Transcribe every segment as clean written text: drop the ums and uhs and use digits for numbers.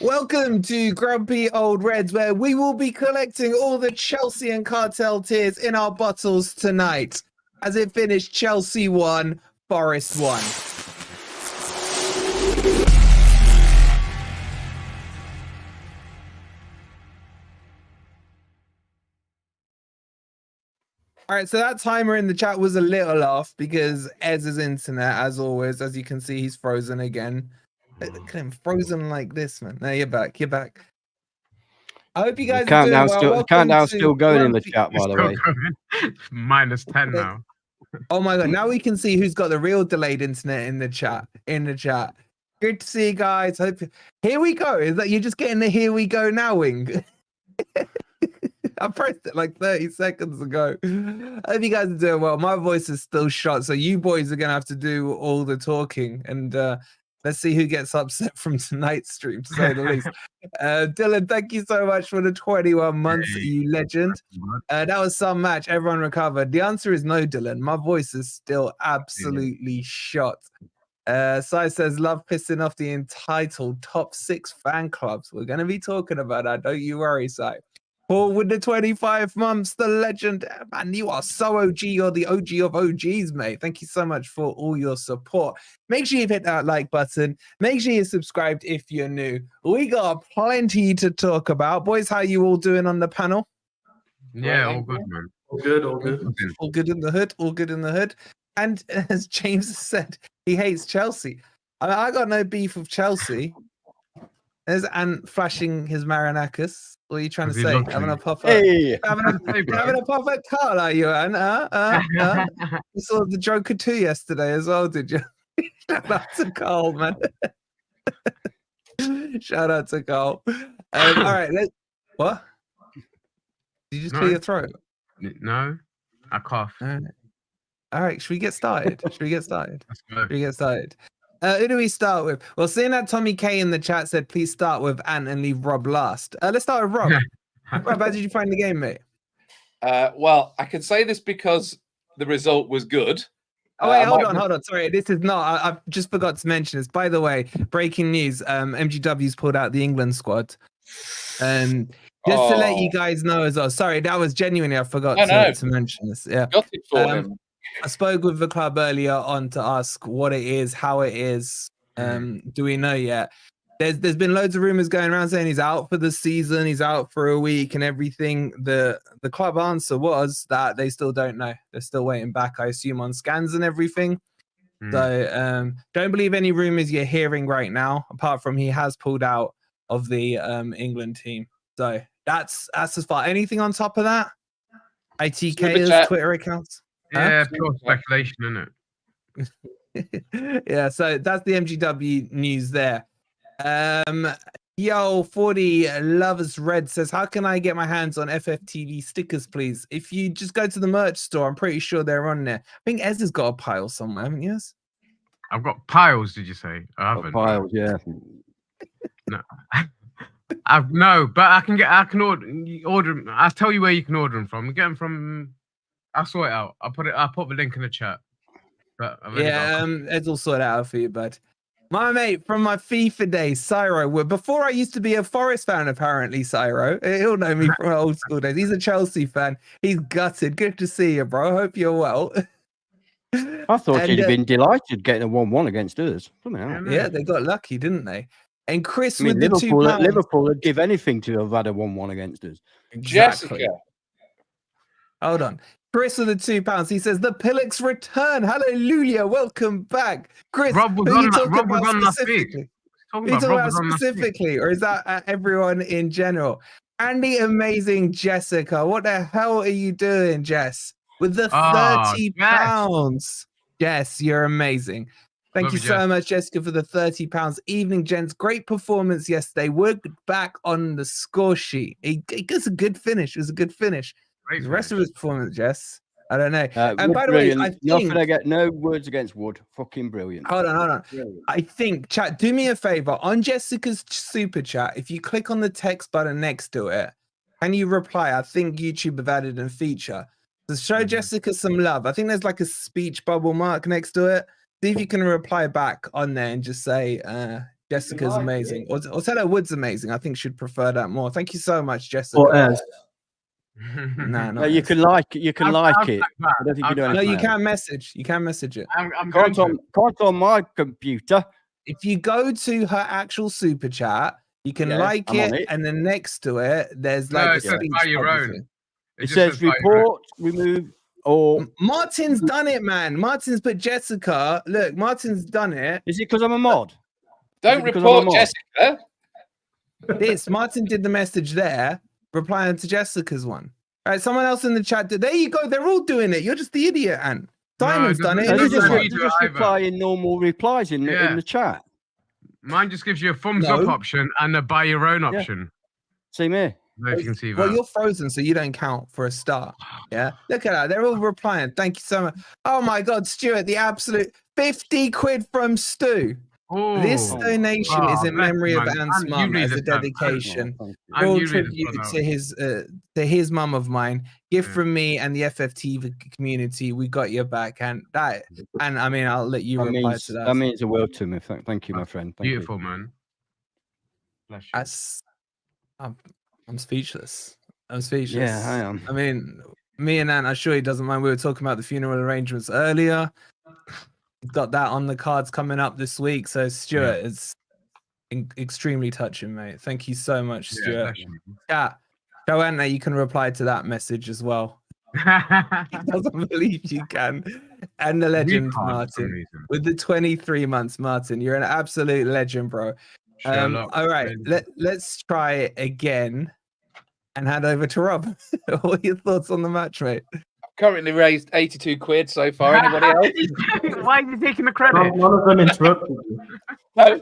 Welcome to Grumpy Old Reds, where we will be collecting all the Chelsea and Cartel tears in our bottles tonight. As it finished, Chelsea 1, Forest 1. All right, so that timer in the chat was a little off because Ez's internet, as always, as you can see, he's frozen again. Look at him, frozen like this, man. No, you're back. You're back. I hope you guys are doing well. The countdown's still going in the chat, by the way. Minus 10 now. Oh my god! Now we can see who's got the real delayed internet in the chat. Good to see you guys. Hope here we go. Is that you're just getting the here we go now wing? I pressed it like 30 seconds ago. I hope you guys are doing well. My voice is still shot, so you boys are gonna have to do all the talking, and let's see who gets upset from tonight's stream, to say the least. Dylan, thank you so much for the 21 months, you legend. That was some match. Everyone recovered. The answer is no, Dylan. My voice is still absolutely shot. Sai says, love pissing off the entitled top 6 fan clubs. We're going to be talking about that. Don't you worry, Sai. Paul with the 25 months, the legend. Man, you are so OG. You're the OG of OGs, mate. Thank you so much for all your support. Make sure you've hit that like button. Make sure you're subscribed if you're new. We got plenty to talk about. Boys, how you all doing on the panel? Yeah, all good, man. All good, all good. All good in the hood, all good in the hood. And as James said, he hates Chelsea. I got no beef with Chelsea. There's Ant flashing his Marinakis. What are you trying to say? Having a pop up? Hey. Having a pop at Carl, are you, Ant? You saw the Joker 2 yesterday as well, did you? Shout out to Carl, man. Shout out to Carl. All right, what? Did you just clear your throat? No, I coughed. All right, should we get started? Should we get started? Who do we start with? Well, seeing that Tommy K in the chat said, please start with Ant and leave Rob last. Let's start with Rob. Rob, how did you find the game, mate? Well, I can say this because the result was good. Oh, wait, hold on. Sorry, this is not. I just forgot to mention this. By the way, breaking news, MGW's pulled out the England squad. Just to let you guys know as well. Sorry, that was genuinely, I forgot to mention this. Yeah. Got it for him. I spoke with the club earlier on to ask what it is, how it is. Do we know yet? There's been loads of rumors going around saying he's out for the season, he's out for a week and everything. The club answer was that they still don't know. They're still waiting back, I assume, on scans and everything. So don't believe any rumors you're hearing right now, apart from he has pulled out of the England team. So that's as far. Anything on top of that? ITK's Twitter accounts? Yeah, pure speculation, isn't it? Yeah, so that's the MGW news there. Yo, 40 Lovers Red says, how can I get my hands on FFTV stickers, please? If you just go to the merch store, I'm pretty sure they're on there. I think Ez has got a pile somewhere, haven't you? I've got piles, did you say? I haven't. Piles, yeah. No. No, but I can order them. I'll tell you where you can order them from. Get them from. I'll sort it out. I'll put the link in the chat. But Ed will sort it out for you, bud. My mate from my FIFA days, Cyro. Before I used to be a Forest fan, apparently, Cyro. He'll know me from old school days. He's a Chelsea fan. He's gutted. Good to see you, bro. I hope you're well. I thought you'd have been delighted getting a 1-1 against us. Yeah, they got lucky, didn't they? And Chris with Liverpool, the £2. Liverpool would give anything to have had a 1-1 against us. Exactly. Jessica. Hold on. Chris with the £2. He says, the Pillocks return. Hallelujah. Welcome back. Chris, Rob was on last week. Are you talking about specifically, or is that everyone in general? And the amazing Jessica. What the hell are you doing, Jess? With the £30. Yes, you're amazing. Thank you so much, Jessica, for the £30. Evening, gents. Great performance yesterday. We're back on the score sheet. It was a good finish. It was a good finish. The rest of his performance, Jess, I don't know. And by the way, I think I get no words against Wood. Fucking brilliant. Hold on. Brilliant. I think, chat, do me a favor on Jessica's super chat. If you click on the text button next to it, can you reply? I think YouTube have added a feature to show Jessica some love. I think there's like a speech bubble mark next to it. See if you can reply back on there and just say, Jessica's amazing. Or tell her Wood's amazing. I think she'd prefer that more. Thank you so much, Jessica. Or as. No, No, you can like it. You can like it. I don't think you do No, anything you else. can message. You can message it. I'm going Can't on my computer. If you go to her actual super chat, you can Yeah, like I'm on it, it. and then next to it, there's No, like it says speech by your bubble own. thing. It just says by your own. report, remove, or Martin's done it, man. Martin's put Jessica. Look, Martin's done it. is it because I'm a mod? Don't because I'm a report mod? Jessica. This Martin did the message there, replying to Jessica's one. All right, someone else in the chat did. There you go. They're all doing it. You're just the idiot, Ant. Simon's done it. doesn't- and it he's a doesn't mod. need- Just either. reply in normal replies in the chat. Mine just gives you a thumbs No. up option and a buy your own Yeah. option. Same here. I don't know if you can see Well, that. you're frozen, so you don't count for a start. Yeah, look at that. They're all replying. Thank you so much. Oh my God, Stuart, the absolute 50 quid from Stu. This Oh, donation is in bless memory you, of man. Ant's And you mum read as a this out. dedication. Oh, thank you. And Real you read this tribute one out. to his mum of mine. Gift Yeah. from me and the FFT community. We got your back, and I mean, I'll let you reply to that. That means the world to me. Thank you, my friend. Thank you. Beautiful, man. Bless you. That's, I'm speechless. I'm speechless. Yeah, I am. I mean, me and Ant, I'm sure he doesn't mind. We were talking about the funeral arrangements earlier. He's got that on the cards coming up this week. So, Stuart, it's extremely touching, mate. Thank you so much, Yeah, Stuart. bless you. Yeah. Joanna, you can reply to that message as well. He doesn't believe you can. And the legend, We can't for some Martin. reason. With the 23 months, Martin. You're an absolute legend, bro. Sherlock, All right, really. let's try it again and hand over to Rob. What are your thoughts on the match, mate? Currently raised 82 quid so far. Anybody else? Why are you taking the credit? None of them interrupted you. No,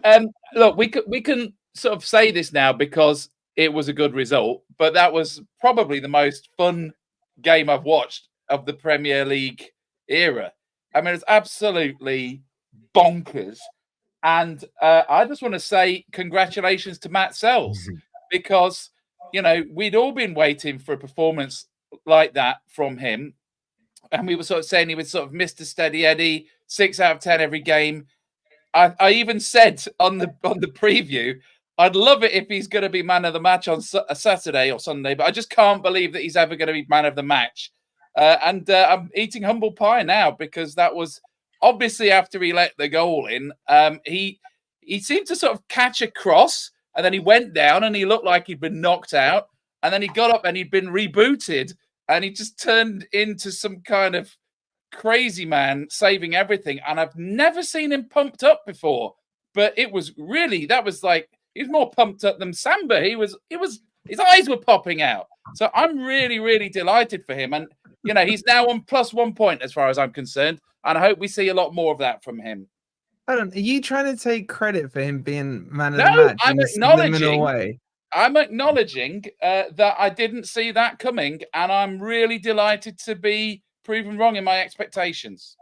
look, we can sort of say this now because it was a good result, but that was probably the most fun game I've watched of the Premier League era. I mean, it's absolutely bonkers. And I just want to say congratulations to Matz Sels because, you know, we'd all been waiting for a performance like that from him. And we were sort of saying he was sort of Mr. Steady Eddie, 6 out of 10 every game. I even said on the preview, I'd love it if he's going to be man of the match on a Saturday or Sunday, but I just can't believe that he's ever going to be man of the match. And I'm eating humble pie now because that was obviously after he let the goal in. He seemed to sort of catch a cross and then he went down and he looked like he'd been knocked out. And then he got up and he'd been rebooted and he just turned into some kind of crazy man saving everything. And I've never seen him pumped up before, but it was really, that was like, he was more pumped up than Samba. His eyes were popping out. So I'm really, really delighted for him. And, you know, he's now on +1 point as far as I'm concerned. And I hope we see a lot more of that from him. Are you trying to take credit for him being man of No, the match I'm in a subliminal acknowledging- way? I'm acknowledging that I didn't see that coming. And I'm really delighted to be proven wrong in my expectations.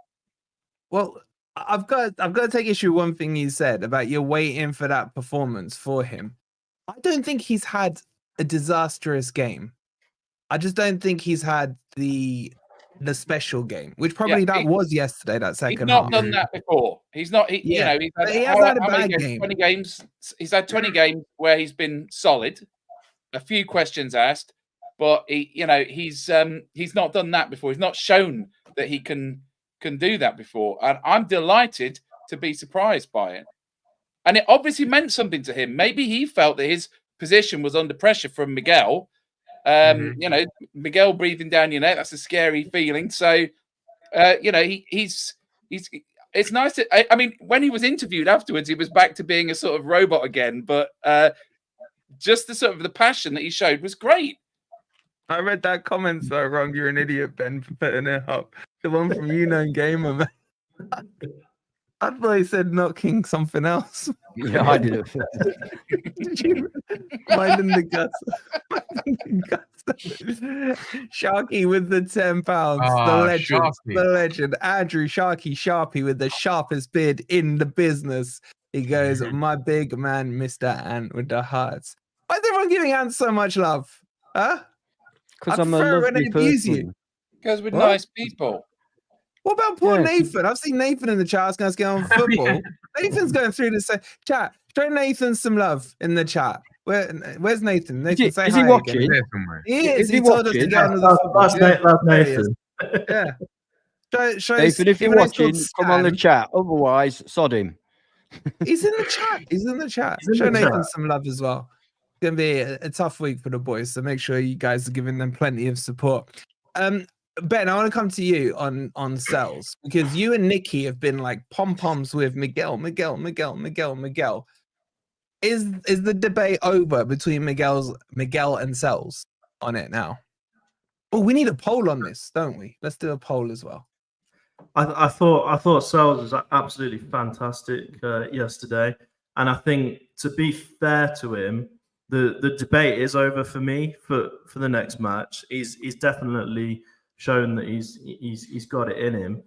Well, I've got to take issue with one thing you said about you're waiting for that performance for him. I don't think he's had a disastrous game. I just don't think he's had the special game, which probably that was yesterday. That He's second not half. done that before. He's not. He, Yeah, you know, but he he's hasn't had a how many bad games? game. 20 games. He's had 20 games where he's been solid. A few questions asked, but he's not done that before. He's not shown that he can do that before, and I'm delighted to be surprised by it. And it obviously meant something to him. Maybe he felt that his position was under pressure from Miguel. You know, Miguel breathing down your neck, that's a scary feeling. So, you know, he's it's nice to, I mean, when he was interviewed afterwards, he was back to being a sort of robot again, but just the sort of the passion that he showed was great. I read that comment so wrong. You're an idiot, Ben, for putting it up. The one from You Know Gamer, man. I thought he said not King something else. Yeah, I did it. Did you? Minding the guts. Sharky with the £10. The legend. Sharky. The legend. Andrew Sharky Sharpie with the sharpest beard in the business. He goes, my big man, Mr. Ant with the hearts. Why is everyone giving Ant so much love? Huh? Because I I'm a prefer when lovely they abuse you. person. Because we're What? nice people. What about poor Yeah. Nathan? I've seen Nathan in the chat asking us to get on football. Nathan's going through the chat. Show Nathan some love in the chat. Where's Nathan? Nathan, say is hi he watching? again. There somewhere. He is. Is He he told us to watching? get on the football. That's There he is. Nathan. Yeah. Show Nathan, if you're even though he's called watching, come on the Stan, chat. Otherwise, sod him. He's in the chat. He's in the chat. He's in Show the Nathan chat. some love as well. It's going to be a tough week for the boys, so make sure you guys are giving them plenty of support. Ben, I want to come to you on Sels, because you and Nikki have been like pom-poms with Miguel. Is the debate over between Miguel and Sels on it now? Oh, we need a poll on this, don't we? Let's do a poll as well. I thought Sels was absolutely fantastic yesterday, and I think, to be fair to him, the debate is over for me for the next match. He's definitely shown that he's got it in him.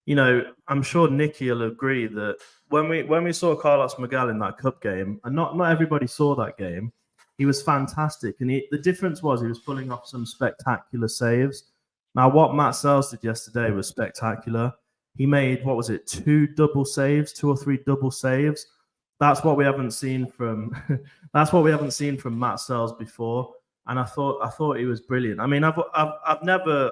You know, I'm sure Nicky will agree that when we saw Carlos Miguel in that cup game, and not everybody saw that game, he was fantastic, and the difference was he was pulling off some spectacular saves. Now, what Matz Sels did yesterday was spectacular. He made, what was it, 2 or 3 double saves. That's what we haven't seen from Matz Sels before. And I thought he was brilliant. I mean, I've never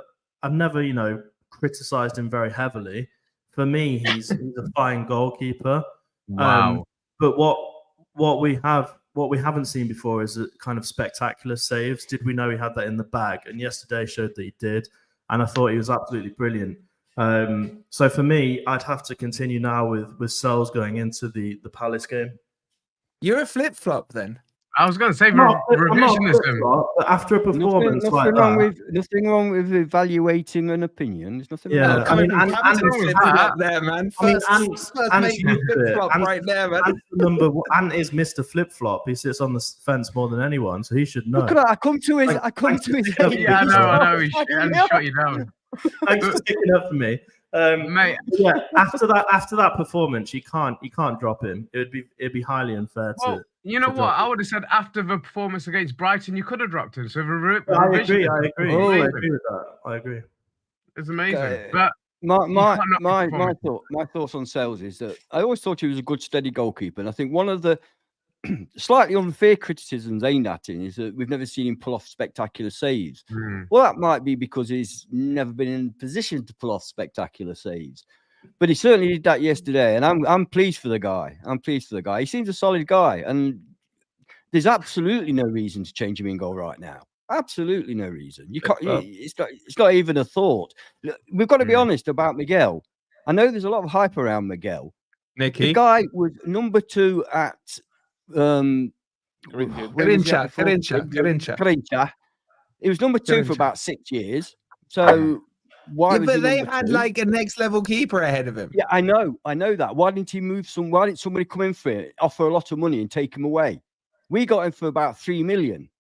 criticized him very heavily. For me, he's a fine goalkeeper. Wow. But what we haven't seen before is a kind of spectacular saves. Did we know he had that in the bag? And yesterday showed that he did. And I thought he was absolutely brilliant. So for me, I'd have to continue now with Sels going into the Palace game. You're a flip-flop then. I was going to say I'm not a revisionism. flip-flop, but after a performance Nothing wrong with evaluating an opinion. There's nothing Yeah, wrong. I mean, Captain and flip-flop there, man. I mean, First mate, you flip-flop right there, man. Ant is Mr. Flip-flop. He sits on the fence more than anyone, so he should know. Look at that. I come to his aid. Yeah, I know. He shut you down. Thanks for sticking up for me. Mate. Yeah, after that performance, you can't drop him. It'd be highly unfair to. Well, you know to what? drop I him. would have said after the performance against Brighton, you could have dropped him. So I agree. revisionism I is agree amazing. with that. I agree. It's amazing. Okay. But My thoughts on Sels is that I always thought he was a good, steady goalkeeper, and I think one of the slightly unfair criticisms aimed at him is that we've never seen him pull off spectacular saves. Well, that might be because he's never been in a position to pull off spectacular saves, but he certainly did that yesterday, and I'm pleased for the guy. He seems a solid guy, and there's absolutely no reason to change him in goal right now. Absolutely no reason. You can't. It's not even a thought. We've got to be honest about Miguel. I know there's a lot of hype around Miguel. Nicky. The guy was number 2 at Garincha. He was number 2 for about 6 years. So why? Yeah, was but he they number had 2? like a next level keeper ahead of him. Yeah, I know that. Why didn't he move some? Why didn't somebody come in for it, offer a lot of money and take him away? We got him for about 3 million.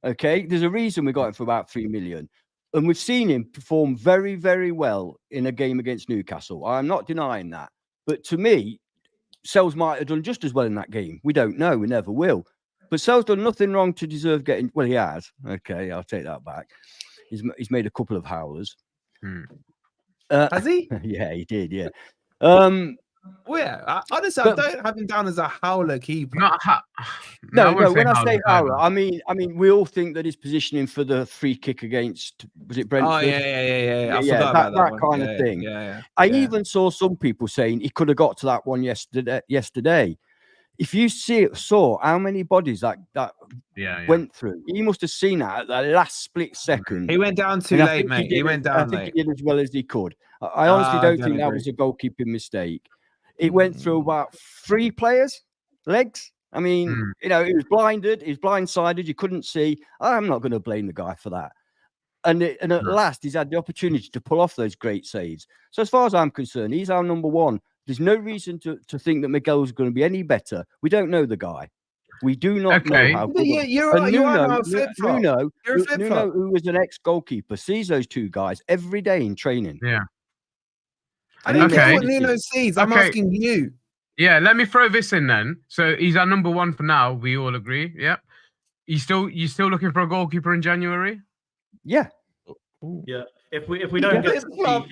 Okay, there's a reason we got him for about 3 million. And we've seen him perform very, very well in a game against Newcastle. I'm not denying that. But to me, Sels might have done just as well in that game. We don't know. We never will. But Sels done nothing wrong to deserve getting... Well, he has. Okay, I'll take that back. He's made a couple of howlers. Has he? Yeah, he did, yeah. Well, yeah. Honestly, But- I don't have him down as a howler keeper. No, wouldn't when I howler say either. howler, I mean we all think that his positioning for the free kick against, was it Brentford? Oh, yeah. I Yeah, forgot about that one. kind of thing. Yeah. I even saw some people saying he could have got to that one yesterday. If you saw how many bodies that went through, he must have seen that at the last split second. He went down too And I late, think mate. did He went I down think late. he did as well as he could. I honestly don't don't think that agree. was a goalkeeping mistake. It went through about 3 players' legs. I mean, he was blinded, he was blindsided, you couldn't see. I'm not going to blame the guy for that. And at last, he's had the opportunity to pull off those great saves. So as far as I'm concerned, he's our number 1. There's no reason to think that Miguel's going to be any better. We don't know the guy. We do not know how good. You are now a flip-flop. Nuno, You're a flip-flop. who was an ex-goalkeeper, sees those 2 guys every day in training. Yeah. I don't care Okay. what Nuno sees. I'm Okay. asking you. Yeah, let me throw this in then. So he's our number 1 for now. We all agree. Yep. You still looking for a goalkeeper in January? Yeah. Yeah. If we don't get to Miguel,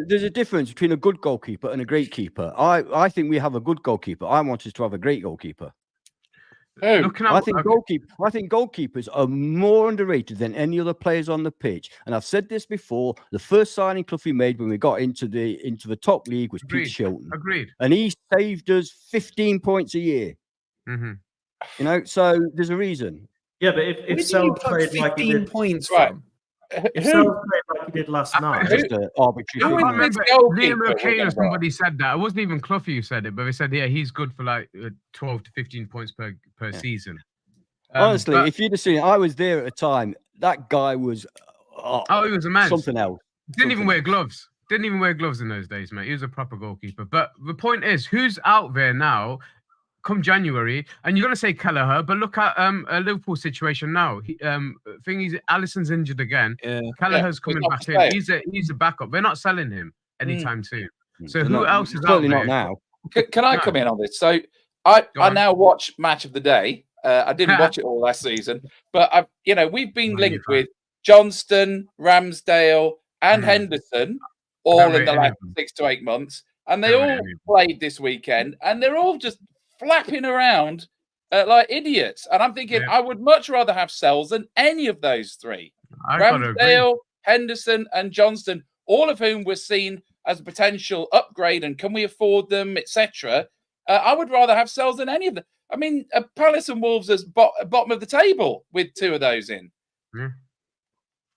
There's a difference between a good goalkeeper and a great keeper. I think we have a good goalkeeper. I want us to have a great goalkeeper. Who? Looking at, I think goalkeepers are more underrated than any other players on the pitch. And I've said this before. The first signing Cloughie made when we got into the top league was Pete Shilton. Agreed. And he saved us 15 points a year. Mm-hmm. You know, so there's a reason. yeah, but if Sels played like he 15 did, points Right. from? if Who? Sels played like he did last night, Just an arbitrary Who I is figure. this remember goalkeeper Liam we're O'Kane gonna or somebody said that. It wasn't even Cloughie who said it, but they said, yeah, he's good for like 12 to 15 points per season. Honestly, but- if you'd have seen it, I was there at the time. That guy was he was a man. something else. Didn't even wear gloves. Didn't even wear gloves in those days, mate. He was a proper goalkeeper. But the point is, who's out there now come January? And you're going to say Kelleher, but look at a Liverpool situation now. Alisson's injured again. Yeah. Kelleher's Yeah, coming he's back not in. He's a backup. They're not selling him anytime soon. So They're who not- else is out certainly there? not now. Can I No. come in on this? So I Go on. now watch Match of the Day. I didn't watch it all last season, but we've been Man, linked you're with Johnston, Ramsdale, and Mm. Henderson all Don't in rate the any last of them. 6 to 8 months, and they Don't rate all any of them. played this weekend, and they're all just flapping around like idiots. And I'm thinking, Yeah. I would much rather have Sels than any of those three. I gotta agree. Ramsdale, Henderson, and Johnston, all of whom were seen as a potential upgrade, and can we afford them, etc. I would rather have Sels than any of them. I mean, Palace and Wolves as bottom of the table with two of those in. Yeah.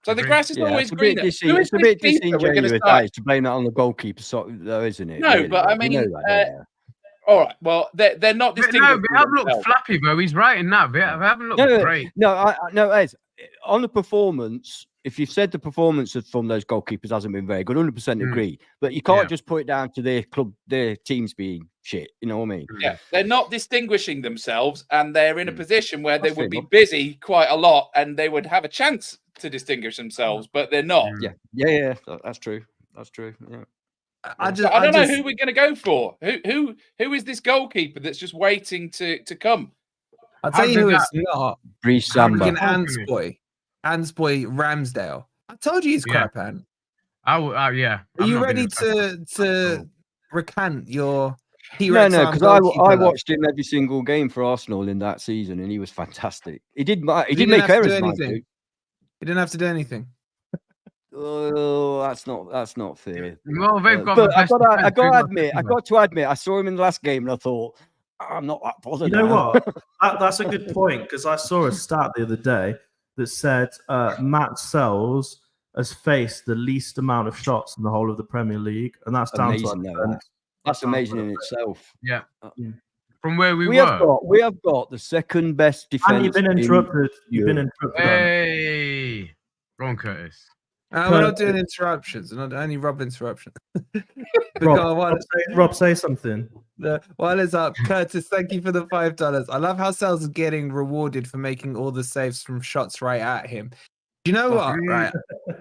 So the Agreed. grass is Yeah, always it's a bit, greener. Who it's is a this bit keeper we're going to disingenuous start? to blame that on the goalkeeper, though, isn't it? No, really? but I You know mean, that, don't you? all right. Well, they're not No, distinguishing they have looked themselves. flappy though. He's right in that. They haven't looked great. No, Ed, on the performance, if you've said the performance from those goalkeepers hasn't been very good, 100% agree. But you can't Yeah. just put it down to their teams being shit. You know what I mean? Yeah, they're not distinguishing themselves, and they're in a position where they That's would fair be enough. busy quite a lot, and they would have a chance to distinguish themselves, but they're not. Yeah, that's true. That's true. Yeah. I So I don't know who we're going to go for. Who is this goalkeeper that's just waiting to come? I'll tell How you who did it's not. Breeze Freaking Samba. Ansboy Ramsdale. I told you he's Yeah. crap, man. Yeah. Are I'm you not ready being a fan. to recant your No, T-Rex arm because I goalkeeper love? watched him every single game for Arsenal in that season, and he was fantastic. He did didn't make have to do errors, mind anything. you. He didn't have to do anything. Oh, that's not fair. Well, they've got. But the I best got defense. They've to admit, I saw him in the last game, and I thought, I'm not that bothered. You know now." what? That's a good point because I saw a stat the other day that said Matz Sels has faced the least amount of shots in the whole of the Premier League, and that's down Amazing, to though, That's amazing in itself. Yeah. From where we We were. have got the second best defense. And you've been interrupted. You've been interrupted. Hey, Ron Curtis. We're not doing interruptions. We're not only Rob interruptions. Rob, say something. While it's up, Curtis, thank you for the $5. I love how Sels is getting rewarded for making all the saves from shots right at him. Do you know what? Right?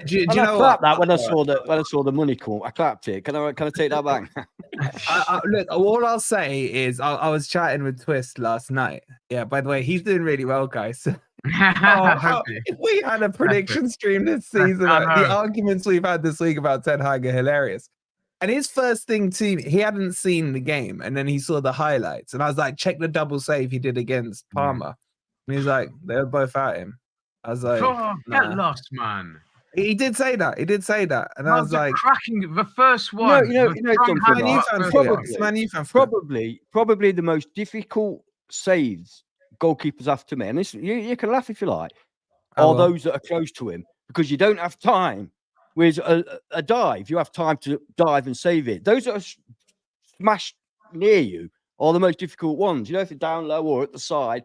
Do you I know what? clapped that when I saw the money come. I clapped it. Can I take that back? Look, all I'll say is I was chatting with Twist last night. Yeah, by the way, he's doing really well, guys. If we had a prediction stream this season, the arguments we've had this week about Ten Hag are hilarious. And his first thing to me, he hadn't seen the game, and then he saw the highlights, and I was like, check the double save he did against Palmer. And he's like, they were both at him. I was like, get lost, man. He did say that. And I was like, cracking the first one. Probably the most difficult saves goalkeepers have to make. And this, you can laugh if you like, are those that are close to him, because you don't have time. With a dive, you have time to dive and save it. Those that are smashed near you are the most difficult ones. You know, if you're down low or at the side,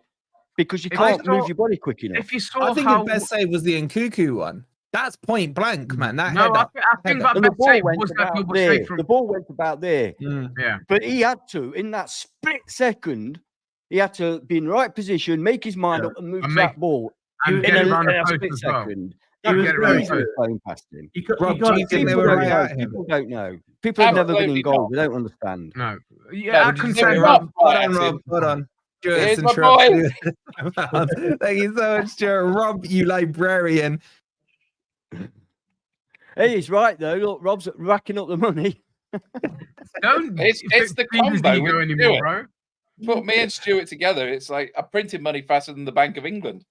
because you can't move your body quick enough. If you saw I think the best save was the Nkuku one. That's point blank, man. That header. I think that best save was that double save from the ball went about there. Yeah. But he had to, in that split second, he had to be in the right position, make his mind up and move to that ball and in a split second. Rob, do you think they were right at him? People don't know. People have never been in goal. They don't understand. No. Yeah, I can say Rob. Hold on. Here's my boy. Thank you so much, Stuart. Rob, you librarian. Hey, he's right though. Look, Rob's racking up the money. Don't. It's the feed his combo ego with anymore, Stuart. bro. Put me and Stuart together. It's like I printed money faster than the Bank of England.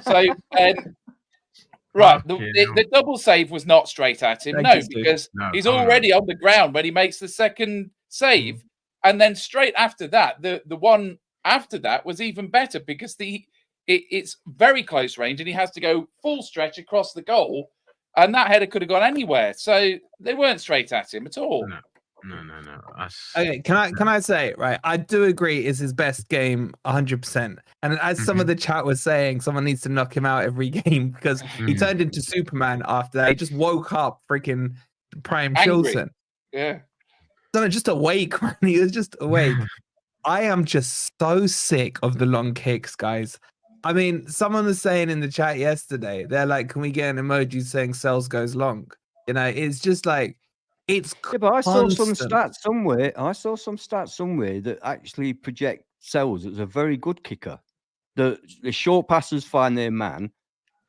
So, right, the double save was not straight at him. Thank No, you, Steve. because No, he's oh, no. already on the ground when he makes the second save, and then straight after that, the one after that was even better because it's very close range and he has to go full stretch across the goal, and that header could have gone anywhere. So they weren't straight at him at all. No. Okay, can I say, right? I do agree it's his best game 100%. And as some of the chat was saying, someone needs to knock him out every game because he turned into Superman after that. He just woke up freaking Prime Angry. Chilson. Yeah. No, just awake, man. He was just awake. I am just so sick of the long kicks, guys. I mean, someone was saying in the chat yesterday, they're like, can we get an emoji saying Sels goes long? You know, it's just like, it's Yeah, but I saw some constant. stats somewhere that actually project Sels as a very good kicker. The short passes find their man,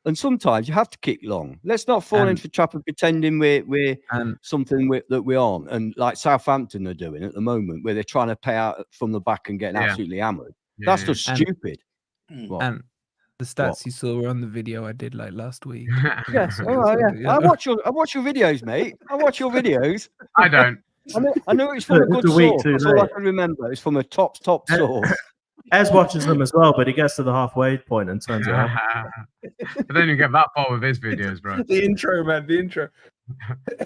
and sometimes you have to kick long. Let's not fall into the trap of pretending we're something that we aren't. And like Southampton are doing at the moment, where they're trying to pay out from the back and getting absolutely hammered. That's just stupid. And the stats you saw were on the video I did like last week. Yes, yeah. I watch your videos, mate. I watch your videos. I don't. I know it's from a good source. That's all I can remember. It's from a top source. Ez watches them as well, but he gets to the halfway point and turns it off. But then you get that far with his videos, bro. The intro, man. The intro.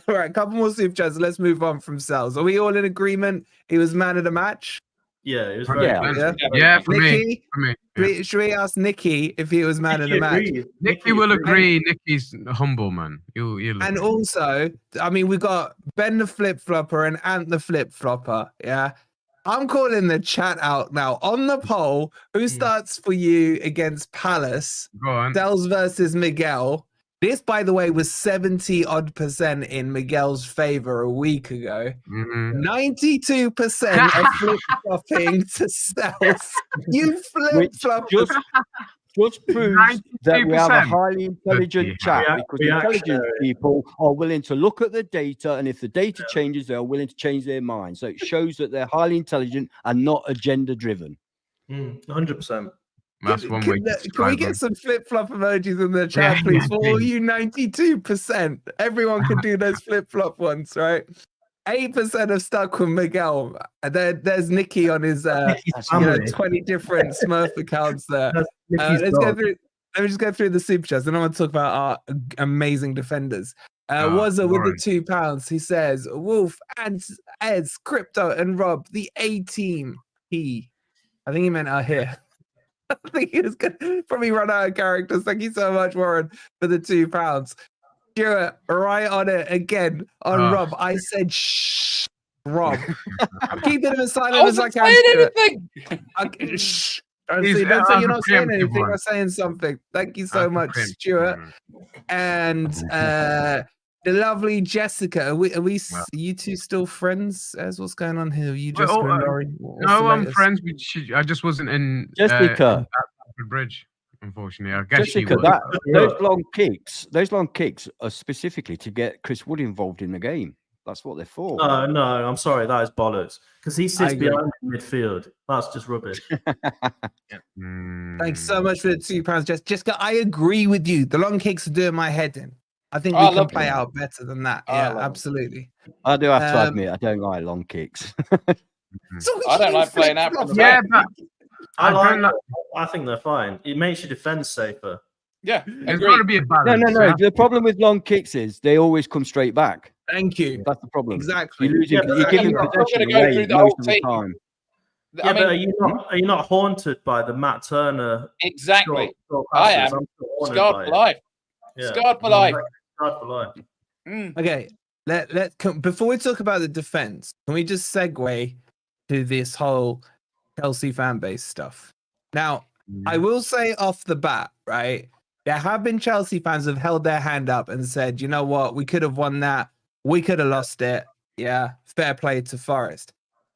All right, couple more super chats. Let's move on from Sels. Are we all in agreement? He was man of the match. Yeah, it was very Yeah, for Nikki, me. Yeah. Should we ask Nikki if he was man of the match? Nicky will agree. Nicky's humble, man. You'll and also, I mean, we got Ben the Flip Flopper and Ant the Flip Flopper. Yeah. I'm calling the chat out now on the poll. Who starts for you against Palace? Go on. Sels versus Miguel. This, by the way, was 70% in Miguel's favor a week ago. 92% of flip-flopping to Sels. You flip-floppers. Just proves that we have a highly intelligent chat, Yeah, because intelligent people are willing to look at the data, and if the data changes, they are willing to change their mind. So it shows that they're highly intelligent and not agenda-driven. 100%. That's one way. Can we get some flip-flop emojis in the chat, please? For all you 92%. Everyone can do those flip-flop ones, right? 8% have stuck with Miguel. There's Nicky on his 20 different Smurf accounts there. Let's go through. Let me just go through the super chats, and I want to talk about our amazing defenders. Wazza with the £2. He says, Wolf, and Ez, Crypto, and Rob, the A-team. I think he meant here. I think he was going to probably run out of characters. Thank you so much, Warren, for the £2. Stuart, right on it again on Rob. I said, shh, Rob. I'm keeping him as silent as I can. Anything. Okay, shh. Don't say you're not saying anything. I'm saying something. Thank you so much, Stuart. And the lovely Jessica. Are you two still friends? As what's going on here? Are you just no, I'm friends. I just wasn't in Jessica. Stamford Bridge, unfortunately. I guess Jessica, those long kicks are specifically to get Chris Wood involved in the game. That's what they're for. No, I'm sorry, that is bollocks. Because he sits behind midfield. That's just rubbish. Thanks so much for the £2, Jessica. I agree with you. The long kicks are doing my head in. I think we can play out better than that. Yeah, absolutely. I do have to admit, I don't like long kicks. So I don't like playing out. Yeah, but I think they're fine. It makes your defense safer. Yeah, there's got to be a balance. No. Yeah? The problem with long kicks is they always come straight back. Thank you. That's the problem. Exactly. You're giving possession away most of the time. Yeah, but are you not haunted by the Matt Turner? Exactly. Short I am. Scarred for life. Yeah. Scarred for life. Scarred for life. Okay. Before we talk about the defense, can we just segue to this whole Chelsea fan base stuff? Now, I will say off the bat, right? There have been Chelsea fans who have held their hand up and said, you know what, we could have won that. We could have lost it. Yeah, fair play to Forest.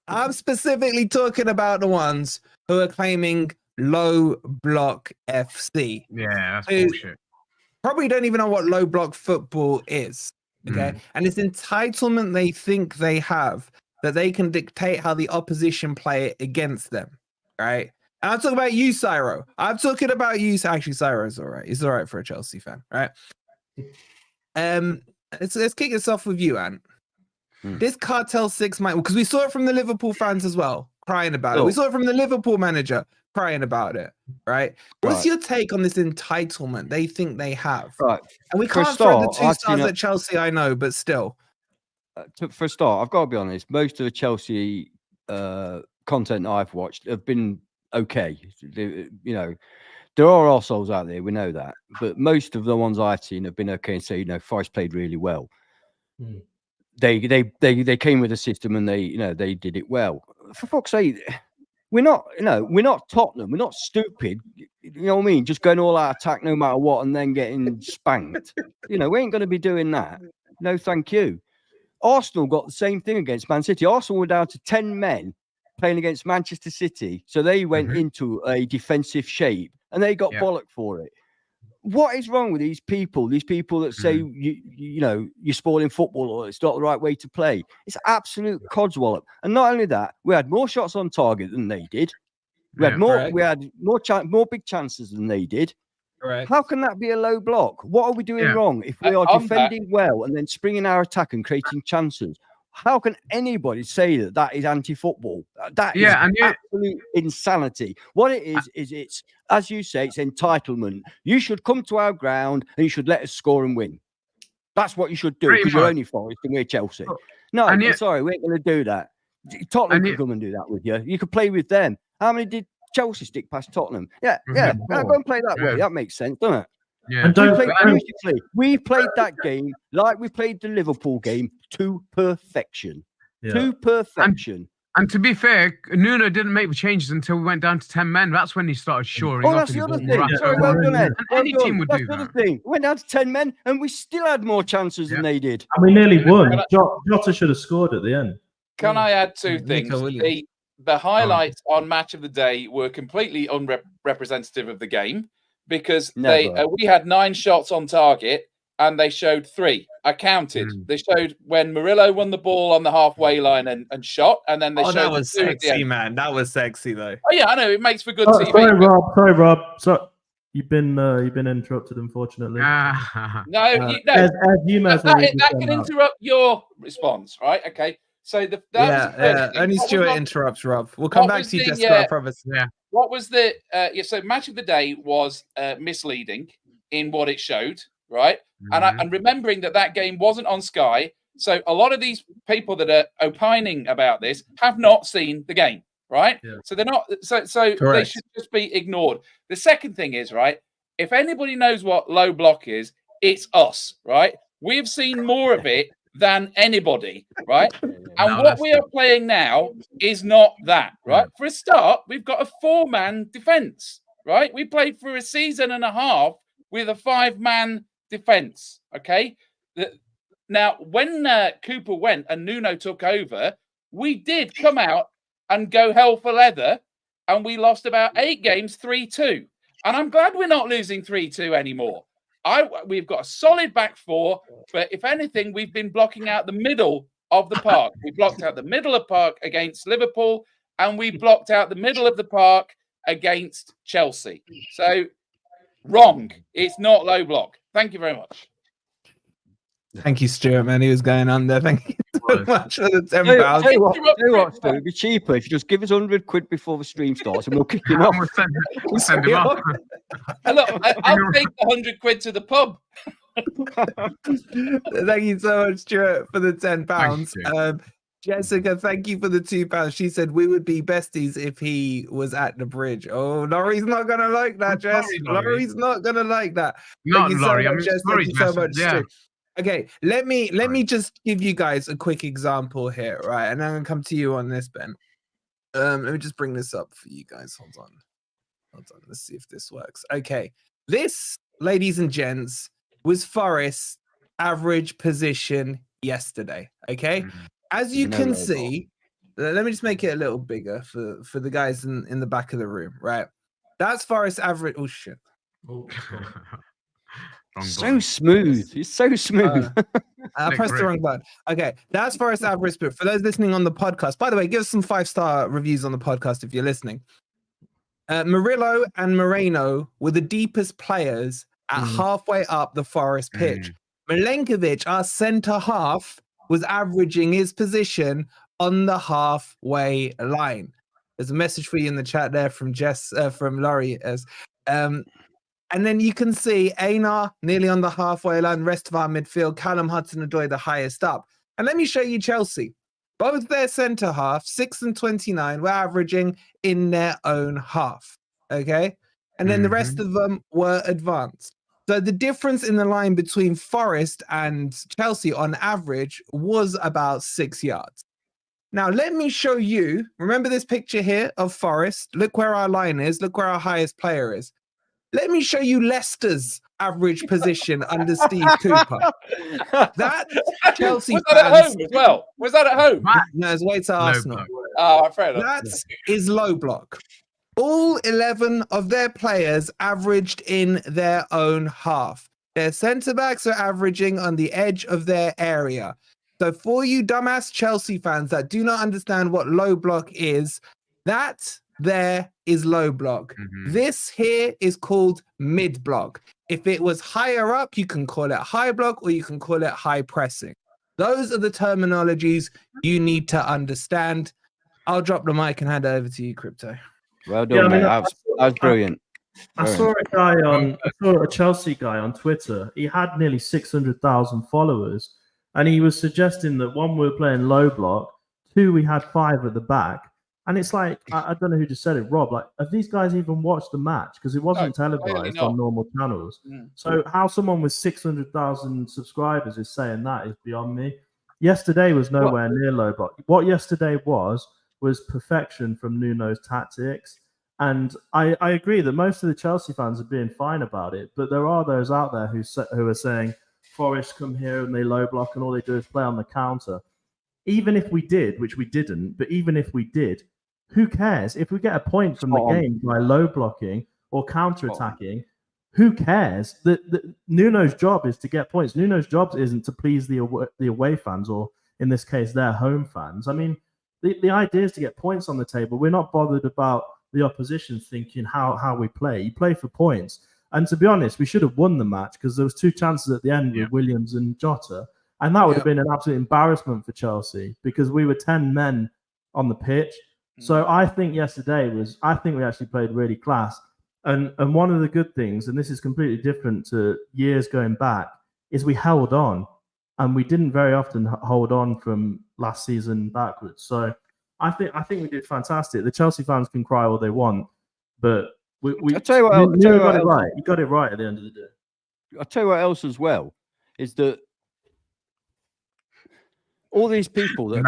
I'm specifically talking about the ones who are claiming low block FC. Yeah, that's bullshit. Probably don't even know what low block football is. Okay. And it's entitlement they think they have that they can dictate how the opposition play it against them. Right. And I'm talking about you, Cyro. I'm talking about you. Actually, Cyro's all right. He's all right for a Chelsea fan. Right. Let's kick this off with you, Ant. This Cartel 6 might, because we saw it from the Liverpool fans as well, crying about it. We saw it from the Liverpool manager crying about it, right? What's your take on this entitlement they think they have? Right. And we can't throw the 2 stars at Chelsea, I know, but still. For a start, I've got to be honest, most of the Chelsea content I've watched have been okay. You know, there are arseholes out there, we know that. But most of the ones I've seen have been okay and say, you know, Forest played really well. They came with a system and they did it well. For fuck's sake, we're not Tottenham. We're not stupid. You know what I mean? Just going all out attack no matter what and then getting spanked. You know, we ain't going to be doing that. No, thank you. Arsenal got the same thing against Man City. Arsenal were down to 10 men playing against Manchester City, so they went into a defensive shape and they got bollocked for it. What is wrong with these people? These people that say you know you're spoiling football or it's not the right way to play. It's absolute codswallop. And not only that, we had more shots on target than they did. We had more big chances than they did. Correct. How can that be a low block? What are we doing wrong if we are defending well and then springing our attack and creating chances? How can anybody say that is anti-football? That is absolute insanity. What it is it's, as you say, it's entitlement. You should come to our ground and you should let us score and win. That's what you should do because you're only Forest and we're Chelsea. No, I'm sorry, we ain't going to do that. Tottenham could come and do that with you. You could play with them. How many did Chelsea stick past Tottenham? Yeah. Go and play that way. That makes sense, doesn't it? Yeah. And we played that game like we played the Liverpool game to perfection. To perfection. And to be fair, Nuno didn't make the changes until we went down to 10 men. That's when he started shoring off. That's the other thing. Sorry, well done, Ed. Any team would do that. That's the other thing. We went down to 10 men and we still had more chances than they did. And we nearly won. Jota should have scored at the end. Can I add 2 things? The highlights on Match of the Day were completely unrepresentative of the game because we had 9 shots on target and they showed 3. I counted. They showed when Murillo won the ball on the halfway line and shot, and then they showed. That was sexy, man. That was sexy, though. Oh yeah, I know it makes for good TV. Sorry, Rob. So you've been interrupted, unfortunately. That can interrupt your response, right? Okay. So only Stuart interrupts Rob. We'll come back to you, Jessica, I promise. Yeah. What was the so Match of the Day was misleading in what it showed, right? And remembering that game wasn't on Sky, so a lot of these people that are opining about this have not seen the game, right? Yeah. So they're not. So they should just be ignored. The second thing is, right, if anybody knows what low block is, it's us, right? We've seen more of it than anybody, right? And what we are playing now is not that, right? For a start, we've got a 4-man defense, right? We played for a season and a half with a 5-man defense, okay? Now, when Cooper went and Nuno took over, we did come out and go hell for leather, and we lost about 8 games 3-2. And I'm glad we're not losing 3-2 anymore. We've got a solid back 4, but if anything, we've been blocking out the middle of the park. We blocked out the middle of the park against Liverpool, and we blocked out the middle of the park against Chelsea. So, wrong. It's not low block. Thank you very much. Thank you, Stuart, man. He was going on there. Thank you so much for the £10. Tell you what, Stu, it'd be cheaper if you just give us £100 before the stream starts and we'll kick him off. We'll send him off. Look, I'll take the £100 to the pub. Thank you so much, Stuart, for the £10. Jessica, thank you for the £2. She said we would be besties if he was at the bridge. Oh, Laurie's not gonna like that, Jess. Laurie's not gonna like that. Not Laurie. Thank you so much, Stu. Okay, let me just give you guys a quick example here, right? And I'm gonna come to you on this, Ben. Let me just bring this up for you guys. Hold on. Let's see if this works. Okay, this, ladies and gents, was Forest's average position yesterday. Okay, as you can see, let me just make it a little bigger for the guys in the back of the room, right? That's Forest's average. Oh shit. So smooth. It's so smooth. I pressed the wrong button. Okay, that's Forest average. But for those listening on the podcast, by the way, give us some 5-star reviews on the podcast if you're listening. Murillo and Moreno were the deepest players at halfway up the Forest pitch. Milenkovic, our centre half, was averaging his position on the halfway line. There's a message for you in the chat there from from Laurie. And then you can see Einar nearly on the halfway line, rest of our midfield, Callum Hudson-Odoi the highest up. And let me show you Chelsea. Both their centre half, 6 and 29, were averaging in their own half. Okay? And then the rest of them were advanced. So the difference in the line between Forest and Chelsea on average was about 6 yards. Now, let me show you, remember this picture here of Forest? Look where our line is. Look where our highest player is. Let me show you Leicester's average position under Steve Cooper. That Chelsea was that at home as well? Was that at home? No, it's away to Arsenal. Oh, fair enough. That is low block. All 11 of their players averaged in their own half. Their centre-backs are averaging on the edge of their area. So for you dumbass Chelsea fans that do not understand what low block is, that there is low block. This here is called mid block. If it was higher up, you can call it high block or you can call it high pressing. Those are the terminologies you need to understand. I'll drop the mic and hand it over to you, Crypto. Well done, mate. That was brilliant. I saw a Chelsea guy on Twitter. He had nearly 600,000 followers, and he was suggesting that one, we were playing low block, two, we had 5 at the back. And it's like, I don't know who just said it, Rob. Like, have these guys even watched the match? Because it wasn't televised on normal channels. So how someone with 600,000 subscribers is saying that is beyond me. Yesterday was nowhere near low block. What yesterday was perfection from Nuno's tactics. And I agree that most of the Chelsea fans are being fine about it. But there are those out there who are saying, Forest come here and they low block and all they do is play on the counter. Even if we did, which we didn't, but even if we did, who cares? If we get a point from the game by low blocking or counter-attacking, who cares? Nuno's job is to get points. Nuno's job isn't to please the away fans, or in this case, their home fans. I mean, the idea is to get points on the table. We're not bothered about the opposition thinking how we play. You play for points. And to be honest, we should have won the match because there was 2 chances at the end with Williams and Jota. And that would have been an absolute embarrassment for Chelsea because we were 10 men on the pitch. So I think we actually played really class. And one of the good things, and this is completely different to years going back, is we held on. And we didn't very often hold on from last season backwards. So I think we did fantastic. The Chelsea fans can cry all they want, but I'll tell you what, got it right. You got it right at the end of the day. I'll tell you what else as well is that all these people that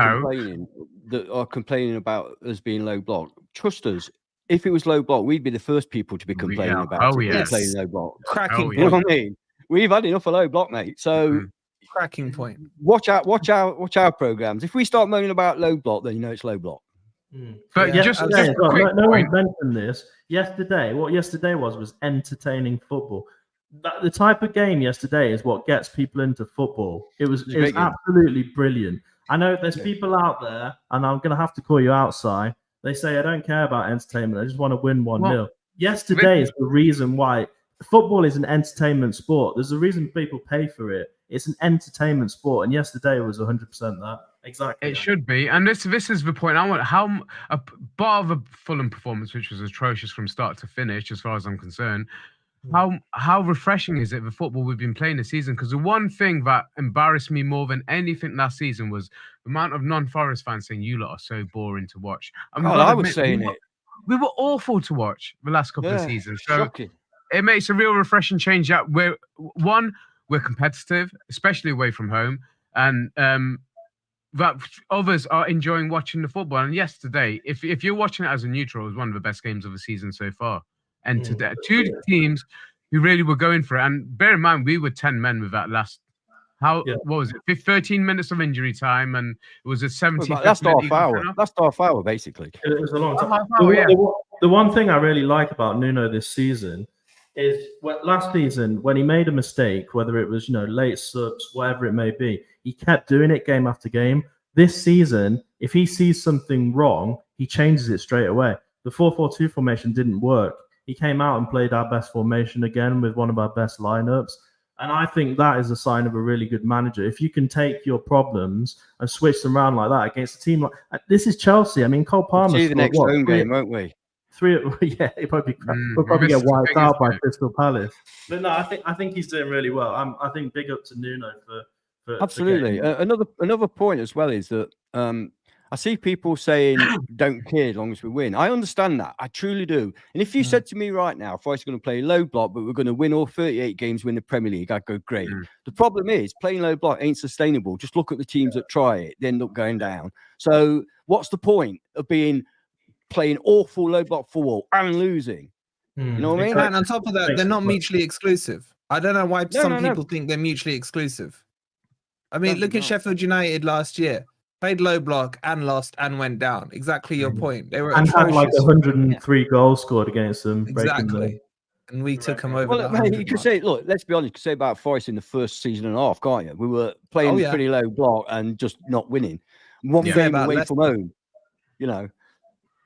are complaining about us being low block, trust us, if it was low block, we'd be the first people to be complaining about playing low block. Cracking You know what I mean? We've had enough of low block, mate. So cracking point. Watch our programs. If we start moaning about low block, then you know it's low block. But just no one mentioned this. What yesterday was entertaining football. The type of game yesterday is what gets people into football. It was absolutely brilliant. I know there's people out there, and I'm going to have to call you outside. They say, I don't care about entertainment. I just want to win 1-0. Yesterday is the reason why football is an entertainment sport. There's a reason people pay for it. It's an entertainment sport. And yesterday was 100% that. Exactly. It should be. And this is the point. I want a bar of a Fulham performance, which was atrocious from start to finish, as far as I'm concerned. How refreshing is it the football we've been playing this season? Because the one thing that embarrassed me more than anything last season was the amount of non-Forest fans saying you lot are so boring to watch. I was saying it. We were awful to watch the last couple of seasons. So shocking. It makes a real refreshing change that we're competitive, especially away from home, and that others are enjoying watching the football. And yesterday, if you're watching it as a neutral, it was one of the best games of the season so far. And today, 2 teams who really were going for it. And bear in mind, we were 10 men with that last. What was it? 13 minutes of injury time, and it was a 70. That's half hour. That's half hour, basically. It was a long time. The one thing I really like about Nuno this season is last season when he made a mistake, whether it was late subs, whatever it may be, he kept doing it game after game. This season, if he sees something wrong, he changes it straight away. The 4-4-2 formation didn't work. He came out and played our best formation again with one of our best lineups. And I think that is a sign of a really good manager. If you can take your problems and switch them around like that against a team like this is Chelsea. I mean, Cole Palmer. We'll see the next home game, won't we? Yeah, we'll probably get wiped out by Crystal Palace. But no, I think he's doing really well. I think big up to Nuno for absolutely. Another point as well is that I see people saying don't care as long as we win. I understand that. I truly do. And if you said to me right now, Forest are going to play low block, but we're going to win all 38 games, win the Premier League, I'd go great. The problem is playing low block ain't sustainable. Just look at the teams that try it, they end up going down. So what's the point of playing awful low block football and losing? You know what I mean? And on top of that, they're not mutually exclusive. I don't know why some people think they're mutually exclusive. I mean, look at Sheffield United last year. Played low block and lost and went down. Exactly your point. They were and had like 103 goals scored against them. Exactly. And we took them over. Well, mate, you could say, look, let's be honest, you could say about Forest in the first season and a half, can't you? We were playing pretty low block and just not winning. One game away from home,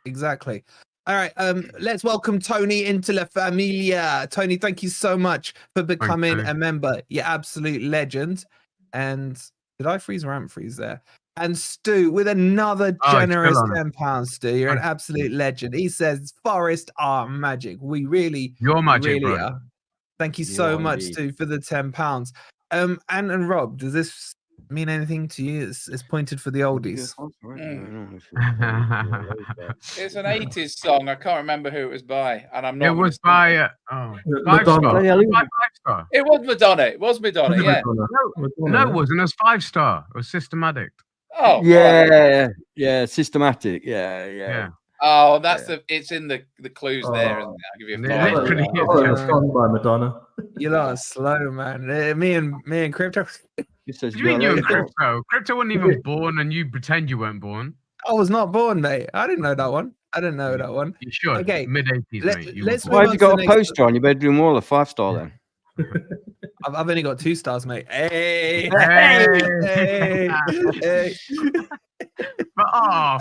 Exactly. All right, let's welcome Tony into La Familia. Tony, thank you so much for becoming a member. You're absolute legend. And did I freeze or amp freeze there? And Stu with another generous £10, Stu. You're an absolute legend. He says, Forest are magic. You're magic, really bro. are. Thank you so much, Stu, for the £10. And Rob, does this mean anything to you? It's pointed for the oldies. It's an 80s song. I can't remember who it was by. And I'm not. It was by Madonna. It was Madonna. It was Madonna, yeah. No, it wasn't. It was 5-star. It was Systematic. Oh, yeah, Systematic. Yeah. Oh, it's in the clues there. Isn't it? I'll give you a 5. Song by Madonna. You lot are slow, man. Me and Crypto. What do you mean you and Crypto? Crypto wasn't even born, and you pretend you weren't born. I was not born, mate. I didn't know that one. You should. Okay, mid-80s, mate. Why have you got a poster on your bedroom wall, a 5-star then? I've only got 2 stars, mate. Hey. But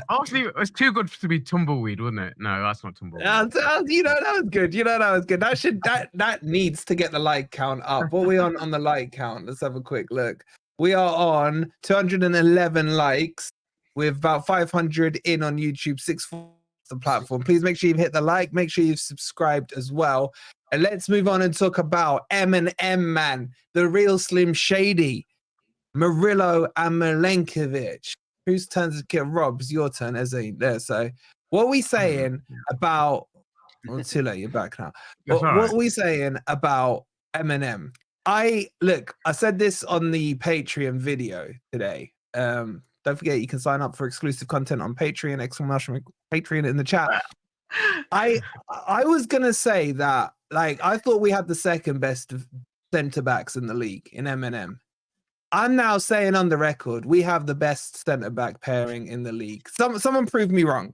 obviously it was too good to be Tumbleweed, wasn't it? No, that's not Tumbleweed. That was good. That needs to get the like count up. What are we on the like count? Let's have a quick look. We are on 211 likes with about 500 in on YouTube, 6 the platform. Please make sure you've hit the like. Make sure you've subscribed as well. And let's move on and talk about M&M, man. The real Slim Shady. Murillo and Milenkovic. Whose turn to get Rob? It's your turn, as ain't there. So what are we saying about too late, you're back now. What are we saying about M&M? I said this on the Patreon video today. Don't forget you can sign up for exclusive content on Patreon, Patreon in the chat. I was gonna say that I thought we had the second best centre backs in the league in M&M. I'm now saying on the record we have the best centre back pairing in the league. Someone prove me wrong.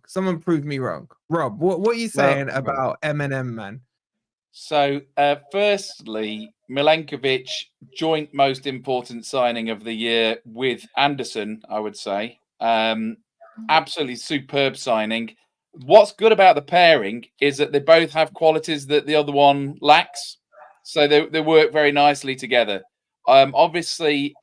Rob, what are you saying about M&M, man? So, firstly, Milenkovic, joint most important signing of the year with Anderson, I would say. Absolutely superb signing. What's good about the pairing is that they both have qualities that the other one lacks. So they work very nicely together. Obviously,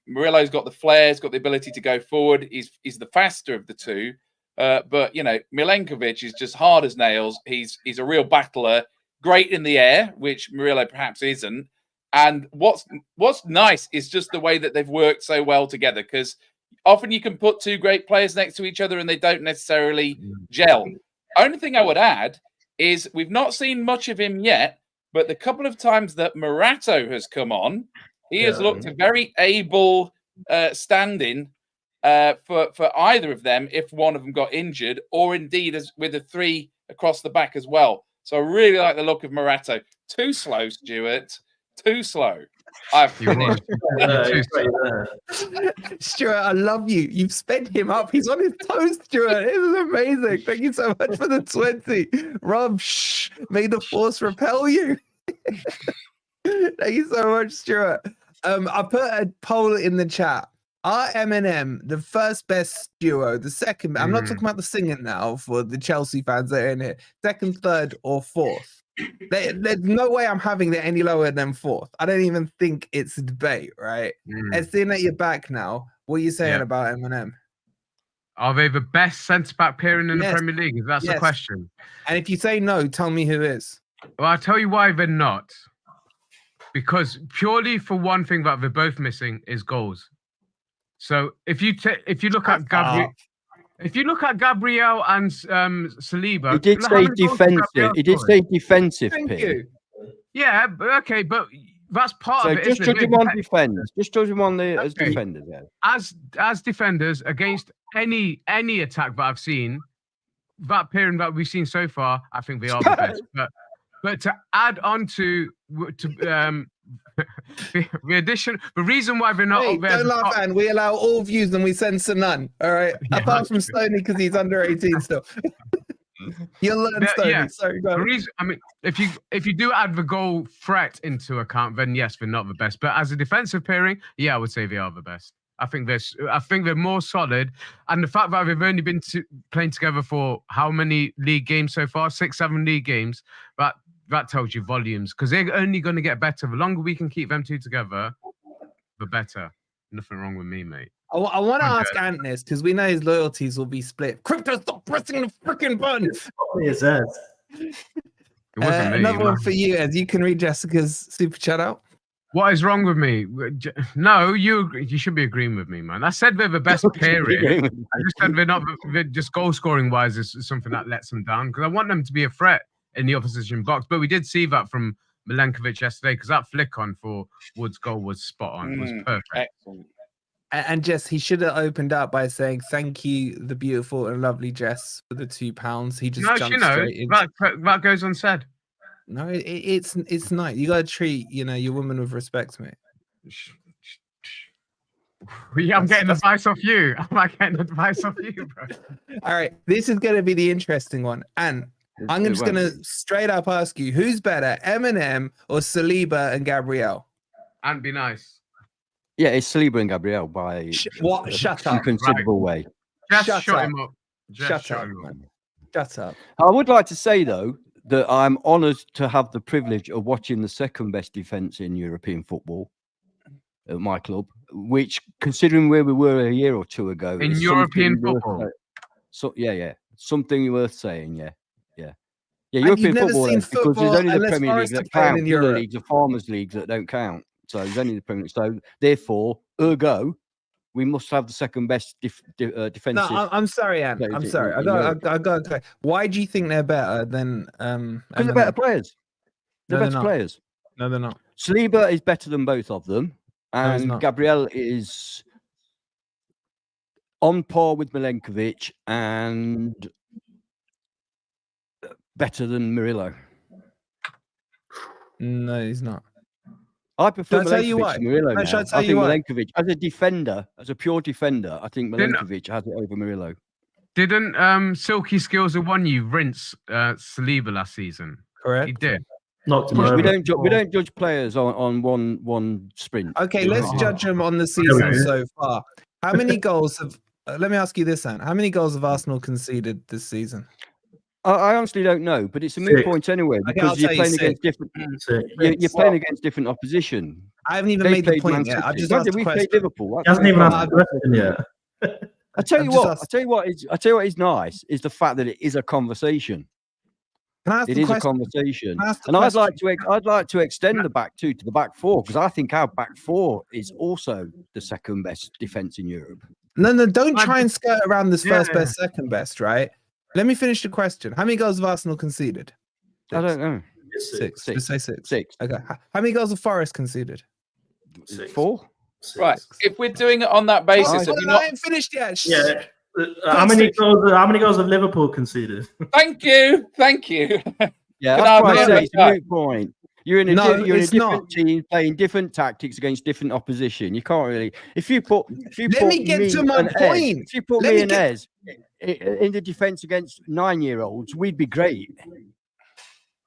Murillo's got the flair, got the ability to go forward. He's the faster of the two. But, Milenkovic is just hard as nails. He's a real battler. Great in the air, which Murillo perhaps isn't. And what's nice is just the way that they've worked so well together, because often you can put two great players next to each other and they don't necessarily gel. Only thing I would add is we've not seen much of him yet, but the couple of times that Morato has come on, he has looked a very able stand-in for either of them if one of them got injured, or indeed as with the three across the back as well. So I really like the look of Morato. Too slow, Stuart. Too slow. I've finished. Stuart, I love you. You've sped him up. He's on his toes, Stuart. This is amazing. Thank you so much for the 20. Rob, may the force repel you. Thank you so much, Stuart. I put a poll in the chat. Are Eminem the first best duo? The second? I'm not talking about the singing now for the Chelsea fans that are in here. Second, third, or fourth? There's no way I'm having it any lower than fourth. I don't even think it's a debate, right? And seeing that you're back now, what are you saying about Eminem? Are they the best centre-back pairing in the Premier League? If that's the question. And if you say no, tell me who is. Well, I'll tell you why they're not. Because purely for one thing that they're both missing is goals. So if you look at Gabriel, and Saliba, He did say defensive. He did say defensive. Thank you. Yeah, but okay, but that's part So of it. just judge him on defenders. Just judge him on as defenders. Yeah. As defenders against any attack that I've seen, that pairing that we've seen so far, I think they are the best. But to add on to the addition, the reason why they're not up there. Don't laugh, Anne. We allow all views and we censor none. All right, apart from Stoney because he's under 18 still. You'll learn, Stoney. Yeah. Sorry, go the reason, I mean, if you do add the goal threat into account, then yes, they're not the best. But as a defensive pairing, yeah, I would say they are the best. I think they're more solid, and the fact that they've only been playing together for how many league games so far? 6-7 league games. That tells you volumes, because they're only going to get better. The longer we can keep them two together, the better. Nothing wrong with me, mate. I want to ask Ant this because we know his loyalties will be split. Crypto, stop pressing the freaking button. It says. It wasn't me. Another one for you, as you can read Jessica's super chat out. What is wrong with me? No, you should be agreeing with me, man. I said they're the best pairing. I just said they're just goal scoring wise is something that lets them down, because I want them to be a threat in the opposition box. But we did see that from Milenkovic yesterday, because that flick on for Wood's goal was spot on. It was perfect. Excellent. And Jess, he should have opened up by saying, "Thank you, the beautiful and lovely Jess, for the £2." He just jumped straight in. That goes unsaid. No, it's nice. You gotta treat your woman with respect, mate. Yeah, I'm getting advice off you. I'm not getting advice off you, bro. All right, this is gonna be the interesting one, and I'm just gonna straight up ask you, who's better, Eminem or Saliba and Gabriel? And be nice. Yeah, it's Saliba and Gabriel by Shut up. considerable way. Just shut him up. Shut up, man. Shut up. I would like to say, though, that I'm honoured to have the privilege of watching the second best defence in European football at my club, which, considering where we were a year or two ago, in European football. Something worth saying. Yeah. European football, because there's only the Premier League that count. The other leagues are farmers' leagues that don't count. So there's only the Premier League. So therefore, ergo, we must have the second best defensive. No, I'm sorry, Anne. I'm sorry. I got. Why do you think they're better than? Because they're better players. They're better players. No, they're not. Saliba is better than both of them, and Gabriel is on par with Milenkovic and better than Murillo. No, he's not. I prefer Milenkovic to Murillo now. I think Milenkovic, as a defender, as a pure defender, I think Milenkovic has it over Murillo. Didn't Silky Skills have won you rinse Saliba last season? Correct. He did. We don't judge players on one sprint. Okay, let's judge them on the season so far. How many goals have? Let me ask you this, Anne. How many goals have Arsenal conceded this season? I honestly don't know, but it's a moot point anyway, because you're playing against different. You're playing against different opposition. I haven't even made the point yet. I've just asked we played Liverpool. He hasn't even asked the question yet. I tell you what is nice is the fact that it is a conversation. It is a conversation, and I'd like to extend the back two to the back four, because I think our back four is also the second best defense in Europe. No, don't try and skirt around this first best, second best, right? Let me finish the question. How many goals have Arsenal conceded? I don't know. Six. Just say six. Six. Okay. How many goals have Forest conceded? 4. Right. If we're doing it on that basis, I ain't finished yet. Yeah. How many goals have Liverpool conceded? Thank you. Yeah, that's why I say it's a moot point. You're in a different team playing different tactics against different opposition. You can't really. If you put me and Ez in the defense against 9-year-olds, we'd be great.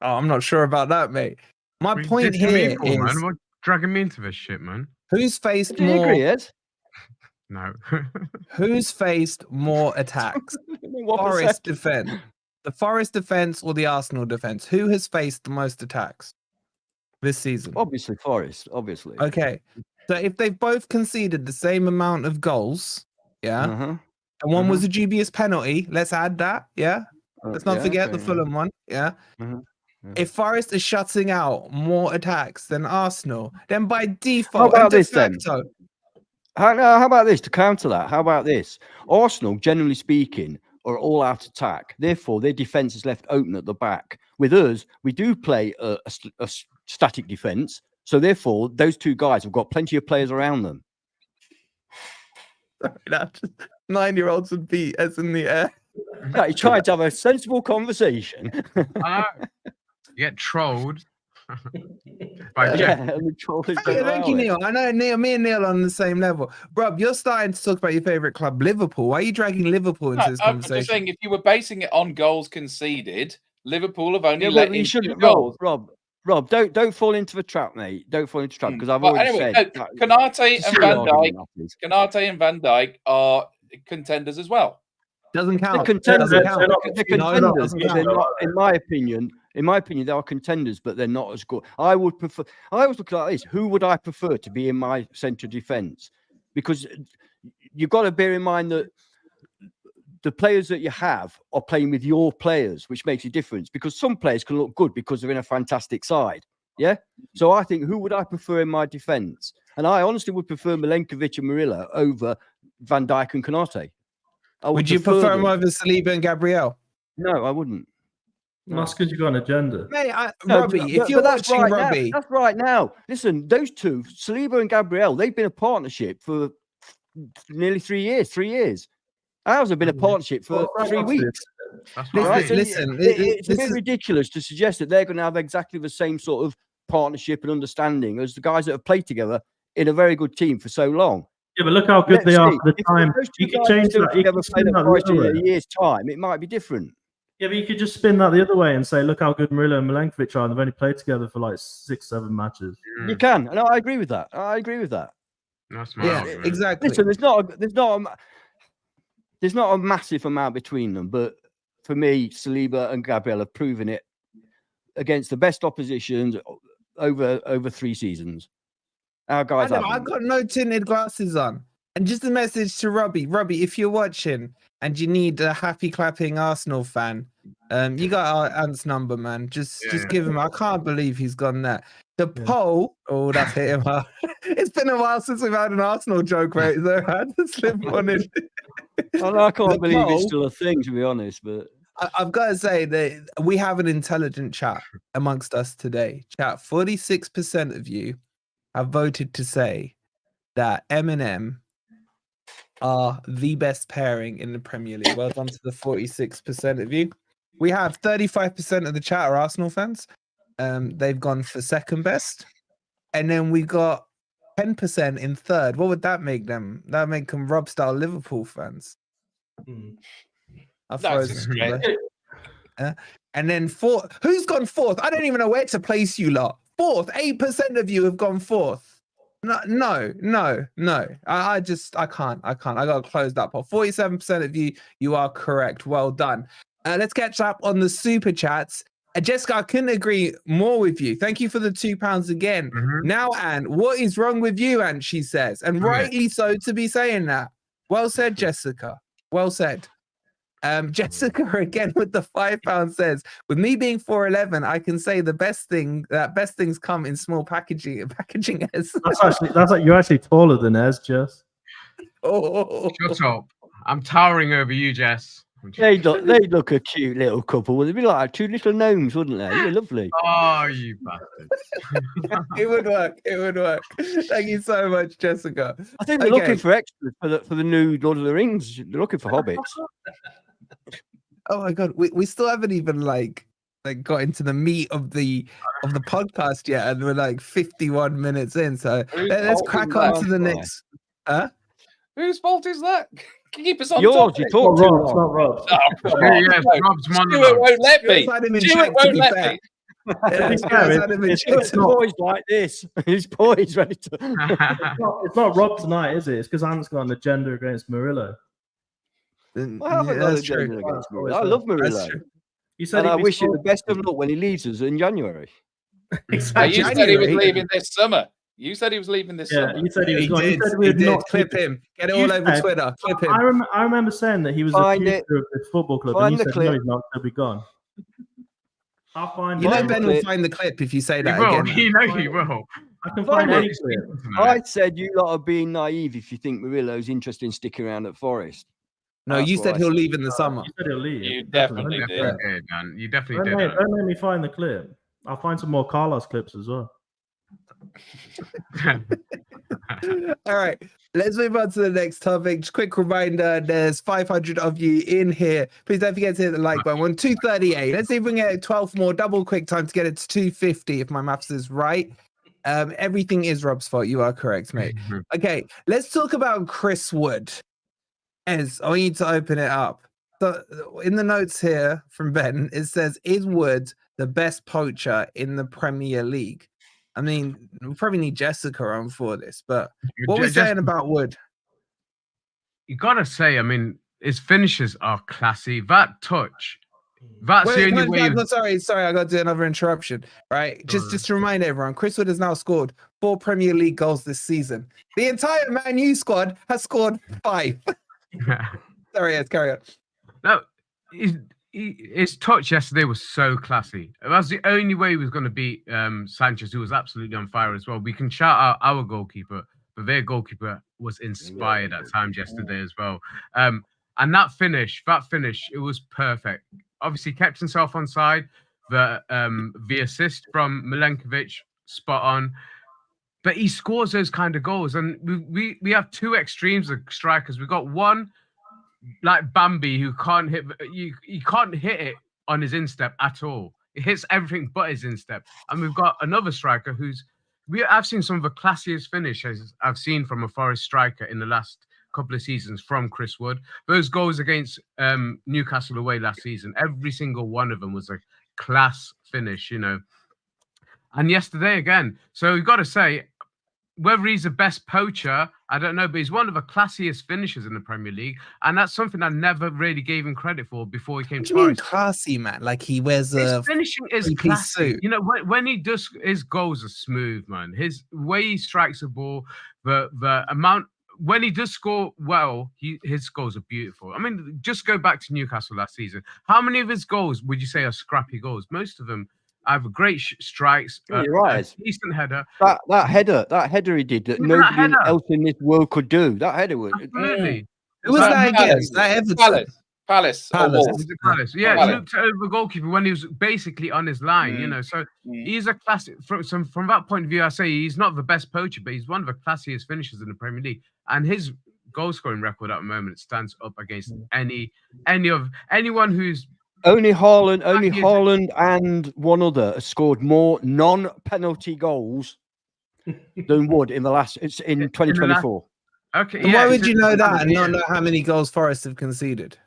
Oh, I'm not sure about that, mate. My What are you point dissing me here for, is man. What dragging me into this shit, man? who's faced Do you agree, more? Ed? No. Who's faced more attacks? What Forest percent? defense, the Forest defense, or the Arsenal defense? Who has faced the most attacks this season? Obviously, Forest. Obviously. Okay, so if they've both conceded the same amount of goals, yeah, Uh-huh. and one was a dubious penalty, let's add that, yeah. Let's not forget the Fulham one, yeah. Mhm. If Forest is shutting out more attacks than Arsenal, then by How default, about and de this then? facto, How about this to counter that? How about this? Arsenal, generally speaking, are all out attack. Therefore, their defence is left open at the back. With us, we do play a static defence. So therefore, those two guys have got plenty of players around them. 9-year-olds would beat us in the air. Yeah, you're trying to have a sensible conversation. I you get trolled by Yeah, Jeff. and the troll is Thank you, Neil. I know Neil, me and Neil are on the same level. Bro, you're starting to talk about your favourite club, Liverpool. Why are you dragging Liverpool into this I'm conversation? just saying, if you were basing it on goals conceded, Liverpool have only Yeah, let but in you 2 shouldn't, goals. Rob, don't fall into the trap, mate. Don't fall into the trap because I've But already anyway, said. no, Konate and silly Van argument, Dijk, that is. Konate and Van Dijk are contenders as well. Doesn't They're count. contenders. Doesn't They're count. not- They're No, contenders, doesn't but they're count. not. In my opinion, they are contenders, but they're not as good. I would prefer. I always look at this. Who would I prefer to be in my centre defence? Because you've got to bear in mind that the players that you have are playing with your players, which makes a difference. Because some players can look good because they're in a fantastic side. Yeah. So I think, who would I prefer in my defence? And I honestly would prefer Milenkovic and Murillo over Van Dijk and Konate. Would you prefer them. him over Saliba and Gabriel? No, I wouldn't. That's because you've got an agenda. Mate, No, Robbie, if you're that's watching right Robbie, now. That's right now. Listen, those two, Saliba and Gabriel, they've been a partnership for nearly 3 years. 3 years. Ours have been a partnership for 3 weeks. That's what I Right? mean. listen, It's a this bit is- ridiculous to suggest that they're going to have exactly the same sort of partnership and understanding as the guys that have played together in a very good team for so long. Yeah, but look how good Let's they are see. for the If time. those two You could guys change still that. You together could play spin the that Forest the other in way. a year's time, it might be different. Yeah, but you could just spin that the other way and say, look how good Murillo and Milenkovic are. And they've only played together for like 6-7 matches. You can, and I agree with that. I agree with that. That's my yeah, argument. exactly. Listen, there's not a massive amount between them, but for me, Saliba and Gabriel have proven it against the best oppositions over 3 seasons. Our guys I've haven't. got no tinted glasses on. And just a message to Robbie. Robbie, if you're watching and you need a happy clapping Arsenal fan, you got our Ant's number, man. Just give him. I can't believe he's gone there. The poll. Oh, that's hit him hard. It's been a while since we've had an Arsenal joke, right? So I had to slip on it. I can't The believe poll- it's still a thing, to be honest. But I've got to say that we have an intelligent chat amongst us today. Chat, 46% of you have voted to say that Eminem are the best pairing in the Premier League. Well done to the 46% of you. We have 35% of the chat are Arsenal fans. They've gone for second best. And then we got 10% in third. What would that make them? That make them Rob style Liverpool fans. I That's froze. strange. And then fourth. Who's gone fourth? I don't even know where to place you lot. Fourth. 8% of you have gone fourth. No. I can't. I got to close that poll. 47% of you are correct. Well done. Let's catch up on the super chats. Jessica, I couldn't agree more with you. Thank you for the £2 again. Now, Anne, what is wrong with you, Anne? She says, and rightly so to be saying that. Well said, Jessica. Well said. Jessica again with the £5 says, with me being 4'11", I can say the best things come in small packaging. As That's like you're actually taller than Ez, Jess. Shut up. I'm towering over you, Jess. they look a cute little couple. They'd be like 2 little gnomes, wouldn't they? They're lovely. Oh, you bastard. It would work. Thank you so much, Jessica. I think they're looking for extras for the new Lord of the Rings. They're looking for hobbits. Oh my god, we still haven't even like got into the meat of the podcast yet, and we're like 51 minutes in. So let's crack on to the next. Whose fault is that? Keep us on Yours, topic. you talk too It's long. not Rob. Oh, come on. Yes, No, Rob's Stuart monologue. won't let me. Stuart had him in Stuart check, to won't be let fair. me. be fair, It's boys like this. His boys ready to. it's not Rob tonight, is it? It's because Ant's got an agenda against Murillo. I haven't got an That's agenda true. against Murillo. I love Murillo. That's true. You said And I he'd be wish him the scored- best of luck when he leaves us in January. Now, Exactly. you said he was January. leaving this summer. You said he was leaving this Yeah, summer. you said he was He gone. You did. said we He had did. not Clip him. Get it You all over said- Twitter. Clip him. I remember saying that he was Find the it. future of this football club, Find and you the said clip. no, he's not. He'll be gone. I'll find You it. know Find the Ben will clip. find the clip if you say He that will. again. You know he will. I can Find find it. any He's clip. speaking tonight. I said you lot are being naive if you think Murillo's interested in sticking around at Forest. No, That's you what said I heall said. leave in the summer. You said he'll leave. You definitely You did. definitely did, man. You definitely Don't did. make, don't make me find the clip. I'll find some more Carlos clips as well. All right, let's move on to the next topic. Just quick reminder: there's 500 of you in here. Please don't forget to hit the like button. We're on 238. Let's see if we can get 12 more. Double quick time to get it to 250. If my maths is right, everything is Rob's fault. You are correct, mate. Okay, let's talk about Chris Wood. Ez, I want you to open it up. So in the notes here from Ben, it says, "Is Wood the best poacher in the Premier League?" I mean, we probably need Jessica on for this, but what are we saying about Wood? You gotta say, I mean, his finishes are classy. That touch, that's the only way. Sorry, I got to do another interruption. Right, just to remind everyone, Chris Wood has now scored 4 Premier League goals this season. The entire Man U squad has scored 5. Sorry, Ed, carry on. No, his touch yesterday was so classy. That's the only way he was going to beat Sanchez, who was absolutely on fire as well. We can shout out our goalkeeper, but their goalkeeper was inspired at times yesterday as well. And that finish, it was perfect. Obviously, kept himself on side. The assist from Milenkovic, spot on. But he scores those kind of goals, and we have 2 extremes of strikers. We've got one like Bambi who can't hit you can't hit it on his instep at all. It hits everything but his instep. And we've got another striker I've seen some of the classiest finishes I've seen from a Forest striker in the last couple of seasons from Chris Wood. Those goals against Newcastle away last season, every single one of them was a class finish, you know. And yesterday again. So we've got to say, whether he's the best poacher, I don't know, but he's one of the classiest finishers in the Premier League, and that's something I never really gave him credit for before he came What to do you mean Forest. classy, man? Like he wears His a finishing is three-piece classy. suit. You know, when he does, his goals are smooth, man. His way he strikes a ball, the amount when he does score well, his goals are beautiful. I mean, just go back to Newcastle last season. How many of his goals would you say are scrappy goals? Most of them have great strikes. You're right. A decent header. That header he did that Look at that nobody header. else in this world could do. That header was. Absolutely. Who was that against? That Everton. Palace. Palace. Or Wolves. Palace. Yeah, Palace. he looked over the goalkeeper when he was basically on his line, you know. So he's a classic. From that point of view, I say he's not the best poacher, but he's one of the classiest finishers in the Premier League. And his goal scoring record at the moment stands up against anyone who's Only Haaland and one other has scored more non-penalty goals than Wood in 2024. okay. And why would you know that and not know how many goals Forest have conceded?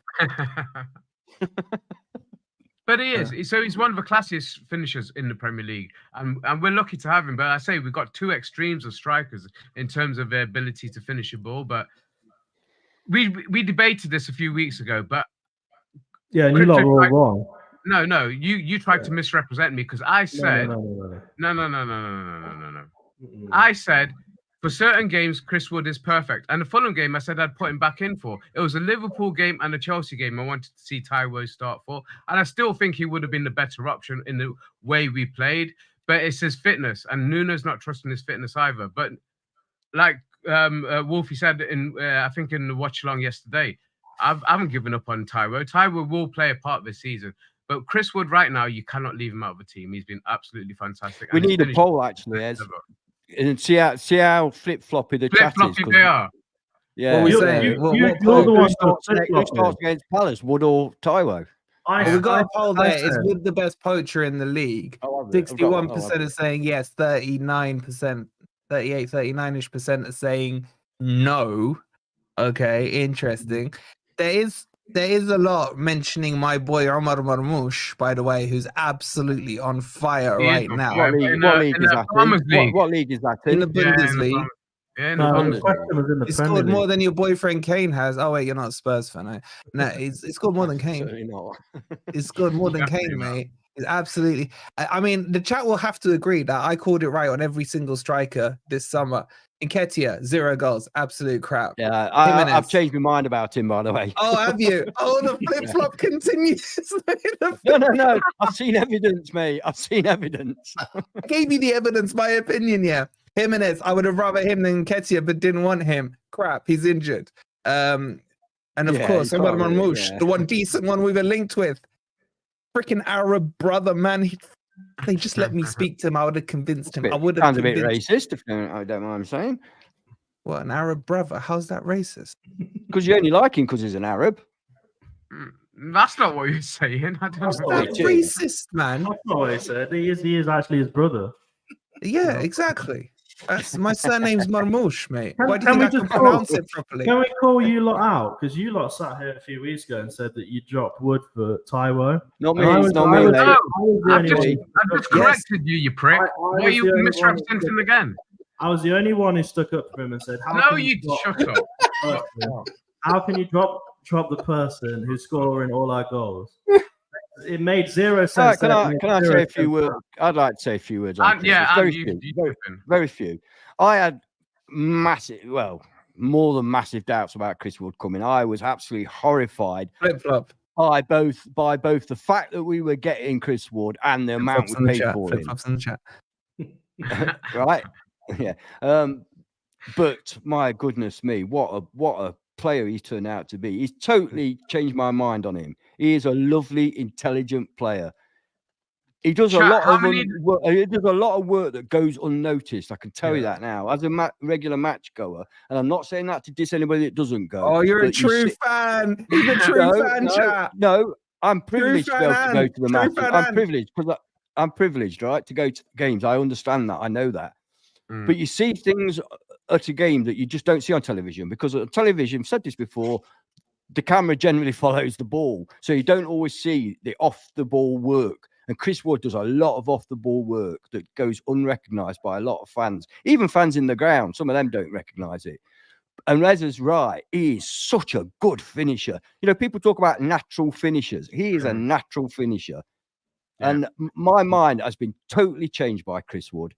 But he is. So he's one of the classiest finishers in the Premier League. And we're lucky to have him. But I say we've got 2 extremes of strikers in terms of their ability to finish a ball. But we debated this a few weeks ago. But Yeah, and you lot were all wrong. no. You tried to misrepresent me because I said No. I said for certain games, Chris Wood is perfect. And the Fulham game, I said I'd put him back in for. It was a Liverpool game and a Chelsea game I wanted to see Taiwo start for. And I still think he would have been the better option in the way we played. But it's his fitness. And Nuno's not trusting his fitness either. But like Wolfie said, I think in the watch-along yesterday, I haven't given up on Taiwo. Taiwo will play a part this season. But Chris Wood right now, you cannot leave him out of the team. He's been absolutely fantastic. We need a poll, actually, Ez. And see how flip-floppy the chat is. Flip-floppy they are. Yeah. What we You're saying? the one Who starts against Palace, Wood or Taiwo? We've got a poll there. Is Wood the best poacher in the league? 61% are saying yes, 39%, 38, 39-ish% are saying no. Okay, interesting. There is there is a lot mentioning my boy Omar Marmoush, by the way, who's absolutely on fire He is right on now. fire. What league In is the that Farmers in? League. What league is that In the in? Yeah, in the Bundesliga. Farmers- yeah, in the No, the Farmers League. question was in the He Premier scored more League. than your boyfriend Kane has. Oh wait, you're not a Spurs fan. No, he's scored more than Kane. Certainly not. He's scored more than Definitely Kane, not. mate. It's absolutely. I mean, the chat will have to agree that I called it right on every single striker this summer. Nketiah, 0 goals, absolute crap. Yeah, I've Jimenez. changed my mind about him, by the way. Oh, have you? Oh, the flip flop continues. No. I've seen evidence, mate. I've seen evidence. I gave you the evidence, my opinion. Yeah, Jimenez. I would have rather him than Nketiah, but didn't want him. Crap, he's injured. And of Yeah, course, you Omar can't really- Marmoush, yeah. the one decent one we were linked with. Freaking Arab brother, man. They just let me speak to him. I would have convinced him. I would have Sounds a bit convinced. racist, if I don't mind saying. What, an Arab brother? How's that racist? Because you only like him because he's an Arab. That's not what you're saying. I don't That's know. not That's it is. racist, man. That's not what he said. He is actually his brother. Yeah, exactly. My surname's Marmoush, mate. Can- Why do you can think we I can just pronounce talk? it properly? Can we call you lot out? Because you lot sat here a few weeks ago and said that you dropped Wood for Taiwo. Not me. And I It's was- not I me, was- mate. I was the I've only just, one- I've just Yes. corrected you, you prick. I Why are was you the only one- misrepresenting again? I was the only one who stuck up for him and said, "How No, can you drop shut up. the person- How can you drop the person who's scoring all our goals?" It made zero All right, sense. can I Zero say a few sense. words? I'd like to say a few words. On Chris. Yeah, It's very you, few. you Very, flipping. very few. I had more than massive doubts about Chris Wood coming. I was absolutely horrified Flip flop. by both the fact that we were getting Chris Wood and the amount we paid for Flip him. flops in the chat. Right? Yeah. But my goodness me, what a player he's turned out to be. He's totally changed my mind on him. He is a lovely, intelligent player. He does Chat, a lot how of many- work. He does a lot of work that goes unnoticed. I can tell you that now, as a regular match goer. And I'm not saying that to diss anybody that doesn't go. Oh, you're a but you true see- fan. He's a true fan, chat. No, I'm privileged to be able to go to the True match. fan I'm and- privileged because I'm privileged, right, to go to games. I understand that. I know that. Mm. But you see things at a game that you just don't see on television, because on television, I've said this before, the camera generally follows the ball. So you don't always see the off the ball work. And Chris Wood does a lot of off the ball work that goes unrecognised by a lot of fans, even fans in the ground. Some of them don't recognise it. And Reza's right. He is such a good finisher. You know, people talk about natural finishers. He is a natural finisher. Yeah. And my mind has been totally changed by Chris Wood.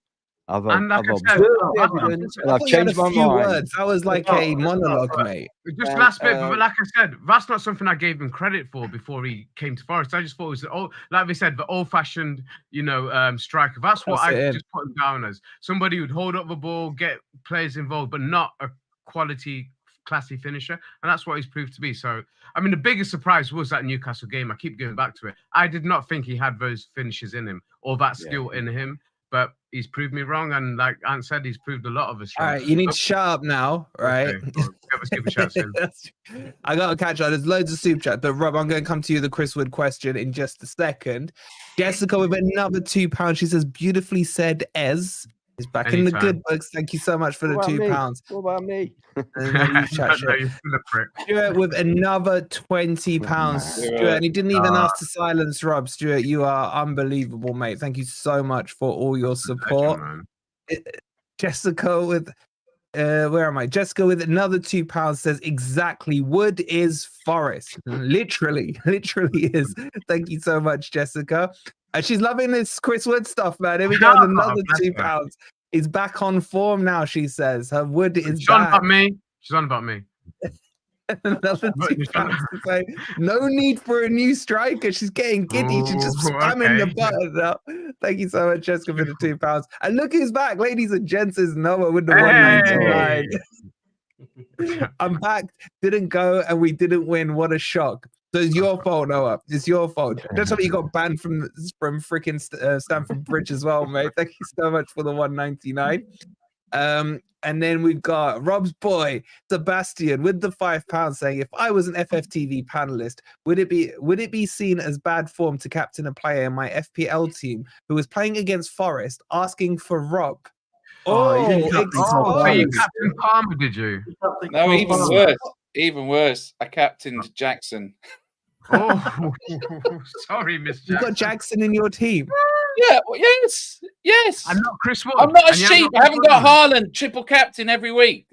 I've And like I observed said, the I- evidence and I I've thought you had changed a my few mind. words. That was like a monologue, mate. Just And, last bit, but like I said, that's not something I gave him credit for before he came to Forest. I just thought it was like we said, the old-fashioned, striker. That's what That's I it. just put him down as. Somebody who'd hold up the ball, get players involved, but not a quality, classy finisher. And that's what he's proved to be. So, I mean, the biggest surprise was that Newcastle game. I keep going back to it. I did not think he had those finishes in him or that skill in him. But he's proved me wrong, and like Ant said, he's proved a lot of us All wrong. right, you need to shut up now, right? Okay, well, get the super chats in. I got to catch up. There's loads of super chat, but Rob, I'm going to come to you the Chris Wood question in just a second. Jessica with another £2. She says, beautifully said, Ez is back in the Anytime. good books. Thank you so much for the What about me? £2. What about me? And then you chat No, shit. you're still a prick. Stuart with another £20. Stuart, and he didn't even ask to silence Rob. Stuart, you are unbelievable, mate. Thank you so much for all your support. Man. Jessica with where am I? Jessica with another £2 says exactly. Wood is Forest. literally is. Thank you so much, Jessica. And she's loving this Chris Wood stuff, man. Here we go. with another bless her. £2. He's back on form now, she says. Her Wood is She's on back. about me. She's on about me. Another £2 to say, no need for a new striker. She's getting giddy. She's just Ooh, spamming the okay. button now. Thank you so much, Jessica, for the £2. And look who's back, ladies and gents. Is Noah with the Hey! 199. I'm back. Didn't go, and we didn't win. What a shock. So it's your fault, Noah. It's your fault. That's why you got banned from freaking Stamford Bridge as well, mate. Thank you so much for the 199. And then we've got Rob's boy Sebastian with the £5 saying, if I was an FFTV panelist, would it be seen as bad form to captain a player in my FPL team who was playing against Forest asking for Rob? Oh, you didn't captain Oh, so you exposed. Captain Palmer, did you? No, even worse. Even worse, I captained Jackson. Oh, sorry, Miss You Jackson. got Jackson in your team. Yeah, well, yes. I'm not Chris Wood. I'm not a and you're sheep. not I haven't Chris got Wood. Haaland triple captain every week.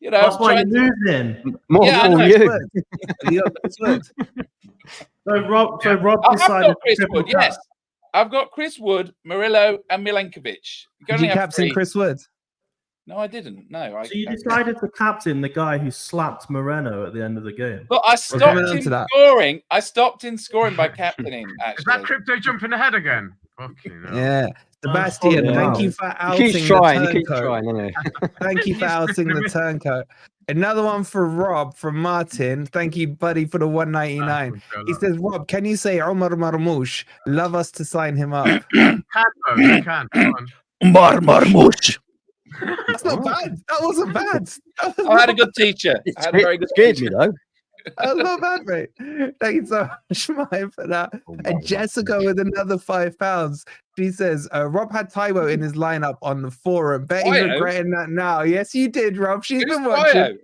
You know, That's I'm why trying you're to- losing. More Yeah, I for know. you. You got Chris Wood. So Rob I have decided got Chris to triple Wood. Yes, I've got Chris Wood, Murillo, and Milenkovic. You can Did only you have captain 3. Chris Wood? No, I didn't. No, So you decided to captain the guy who slapped Moreno at the end of the game. But I coming stopped on him to that. scoring. I stopped him scoring by captaining. Is Actually, that crypto jumping ahead again? Fucking hell. Yeah. Sebastian, follow thank him you out. for He outing keeps the trying. He keeps turncoat. trying. Isn't he? Thank you for He's outing still the in. turncoat. Another one for Rob from Martin. Thank you, buddy, for the 199. He says, Rob, can you say Omar Marmoush? Love us to sign him up. You can. Come on. Marmouche. That's not bad. That wasn't bad. I had a good teacher. I had a very good Scared me teacher. though. That's not bad, mate. Thank you so much, Mike, for that. And Jessica with another £5. She says, Rob had Taiwo in his lineup on the forum. Bet he's Taiwo? regretting that now. Yes, you did, Rob. She's Who's been watching. Dwyer?